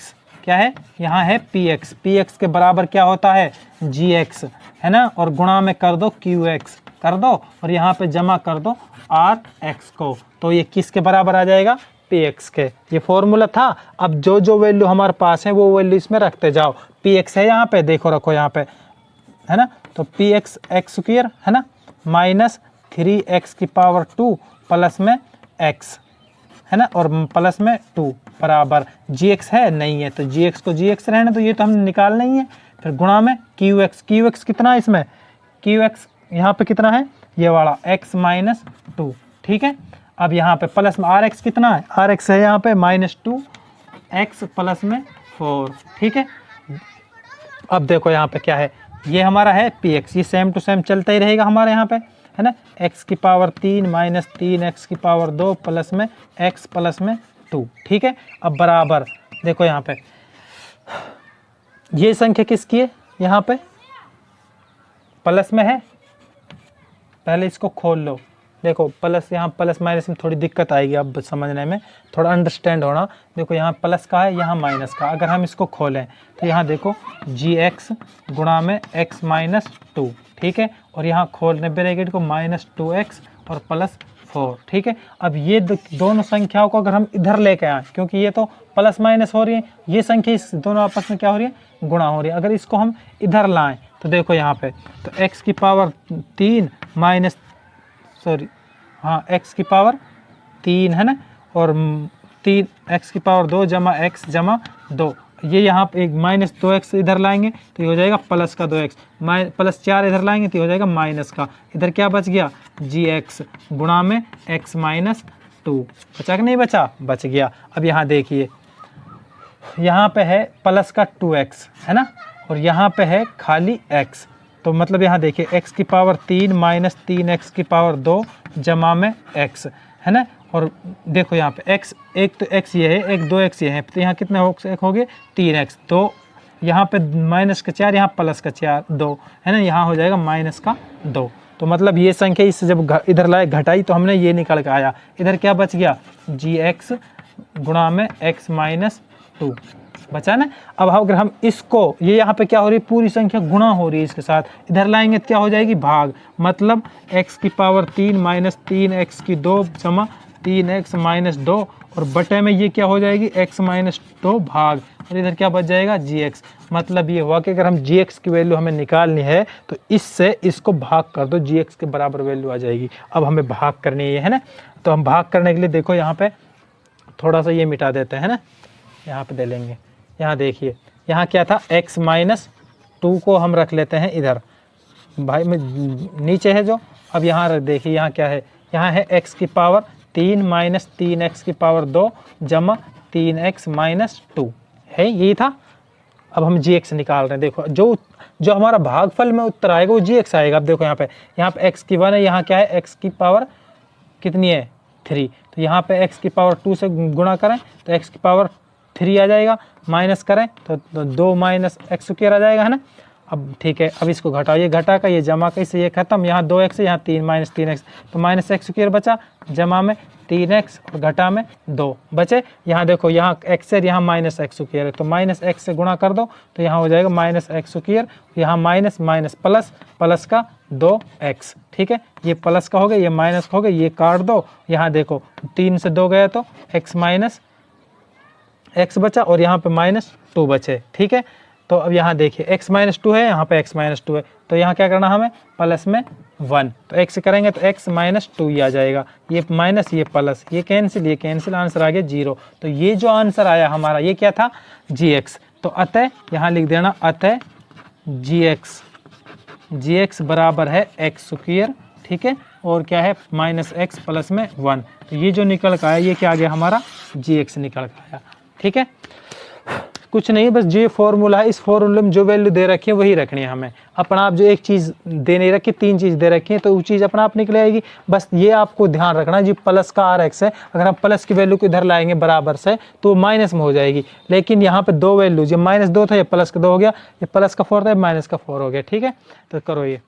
A: क्या है, यहाँ है px, px के बराबर क्या होता है gx, है ना, और गुणा में कर दो qx कर दो, और यहाँ पे जमा कर दो rx को, तो ये किसके बराबर आ जाएगा, px के। ये फॉर्मूला था। अब जो जो वैल्यू हमारे पास है वो वैल्यू इसमें रखते जाओ। px है यहाँ पे, देखो रखो यहाँ पे, है ना, तो px एक्स स्क्वायर है ना माइनस 3x की पावर 2 प्लस में x, है ना, और प्लस में 2 बराबर gx है नहीं है, तो gx को gx रहने, तो ये तो हमने निकालना ही है। फिर गुणा में qx, qx कितना है इसमें, qx यहाँ पे कितना है, ये वाला x माइनस 2, ठीक है। अब यहाँ पे प्लस में rx कितना है, rx है यहाँ पे -2x प्लस में 4, ठीक है। अब देखो यहाँ पे क्या है, ये हमारा है px, ये सेम टू सेम चलता ही रहेगा हमारे यहाँ पे, है ना, x की पावर 3 माइनस 3x की पावर 2 प्लस में x प्लस में 2, ठीक है। अब बराबर देखो यहाँ पे ये संख्या किसकी है, यहाँ पे प्लस में है, पहले इसको खोल लो, देखो प्लस, यहाँ प्लस माइनस में थोड़ी दिक्कत आएगी अब समझने में, थोड़ा अंडरस्टैंड होना। देखो यहाँ प्लस का है, यहाँ माइनस का, अगर हम इसको खोलें तो यहाँ देखो gx गुणा में x माइनस 2, ठीक है, और यहाँ खोलने ब्रैकेट को -2x और प्लस 4, ठीक है। अब ये दोनों संख्याओं को अगर हम इधर लेके आए, क्योंकि ये तो प्लस माइनस हो रही है, ये संख्या इस दोनों आपस में क्या हो रही है, गुणा हो रही है। अगर इसको हम इधर लाएं तो देखो यहाँ पे, तो x की पावर 3 माइनस x की पावर 3 है ना, और 3 x की पावर 2 जमा x जमा 2, ये यहाँ पे एक -2x इधर लाएंगे तो ये हो जाएगा प्लस का 2x, +4 इधर लाएंगे तो ये हो जाएगा माइनस का, इधर क्या बच गया gx गुणा में x माइनस 2। बचा कि नहीं बचा? बच गया। अब यहाँ देखिए, यहाँ पे है प्लस का 2x है ना, और यहाँ पे है खाली x। तो मतलब यहाँ देखिए x की पावर 3 माइनस 3x की पावर 2 जमा में x है ना। और देखो यहाँ पे x, एक तो x ये है, एक 2x ये है, तो यहाँ कितने हो गए 3x। तो यहाँ पे माइनस का 4, यहाँ प्लस का 4 2 है ना, यहाँ हो जाएगा माइनस का 2। तो मतलब ये संख्या इससे जब इधर लाए घटाई तो हमने ये निकल के आया, इधर क्या बच गया gx गुणा में x माइनस 2 बचा ना। अब अगर हम इसको, ये यहाँ पे क्या हो रही है, पूरी संख्या गुणा हो रही है इसके साथ, इधर लाएंगे तो क्या हो जाएगी भाग, मतलब x की पावर 3 माइनस 3x की 2 जमा 3x माइनस 2, और बटे में ये क्या हो जाएगी x माइनस 2 भाग, और इधर क्या बच जाएगा gx। मतलब ये हुआ कि अगर हम gx की वैल्यू हमें निकालनी है तो इससे इसको भाग कर दो, gx के बराबर वैल्यू आ जाएगी। अब हमें भाग करनी है ना, तो हम भाग करने के लिए देखो यहाँ पे थोड़ा सा ये मिटा देते हैं ना, यहाँ पे दे लेंगे। यहाँ देखिए, यहाँ क्या था x माइनस 2 को हम रख लेते हैं इधर, भाई में नीचे है जो। अब यहाँ देखिए यहाँ क्या है, यहाँ है x की पावर 3 माइनस 3x की पावर 2 जमा 3x माइनस 2 है, यही था। अब हम gx निकाल रहे हैं। देखो जो हमारा भागफल में उत्तर आएगा वो gx आएगा। अब देखो यहाँ पे x की 1 है, यहाँ क्या है x की पावर कितनी है 3, तो यहाँ पे x की पावर 2 से गुणा करें तो x की पावर 3 आ जाएगा, माइनस करें तो 2 माइनस एक्स स्क्वायर आ जाएगा है ना। अब ठीक है, अब इसको घटाइए, घटा का ये जमा का, इससे ये खत्म, यहाँ 2x है, यहाँ 3 माइनस 3x, तो माइनस एक्स स्क्वायर बचा, जमा में 3x और घटा में 2 बचे। यहाँ देखो यहाँ x है, यहाँ माइनस एक्स स्क्वायर है, तो माइनस एक्स से गुणा कर दो तो यहाँ हो जाएगा माइनस एक्स स्क्वायर, यहाँ माइनस माइनस प्लस, प्लस का 2x। ठीक है, ये प्लस का हो गया, ये माइनस का हो गया, ये काट दो। यहाँ देखो 3 से 2 गया तो x माइनस x बचा, और यहाँ पे माइनस 2 बचे। ठीक है, तो अब यहाँ देखिए x माइनस 2 है, यहाँ पे x माइनस 2 है, तो यहाँ क्या करना हमें प्लस में 1, तो x से करेंगे तो x माइनस 2 ही आ जाएगा, ये माइनस ये प्लस, ये कैंसिल, आंसर आ गया 0। तो ये जो आंसर आया हमारा ये क्या था gx। तो अतः यहाँ लिख देना, अतः gx बराबर है x स्क्वायर। ठीक है, और क्या है माइनस x प्लस में 1, तो ये जो निकल का आया ये क्या आ गया हमारा gx निकल का आया। ठीक है, कुछ नहीं, बस जो फॉर्मूला है इस फॉर्मूले में जो वैल्यू दे रखी है वही रखनी है हमें। अपना आप जो एक चीज़ दे नहीं रखी, 3 चीज़ दे रखी है, तो वो चीज़ अपना आप निकल आएगी। बस ये आपको ध्यान रखना जी, प्लस का rx है, अगर हम प्लस की वैल्यू को इधर लाएंगे बराबर से तो माइनस में हो जाएगी, लेकिन यहाँ पे 2 वैल्यू, जो माइनस 2 था ये प्लस का 2 हो गया, ये प्लस का 4 था माइनस का 4 हो गया। ठीक है, तो करो ये।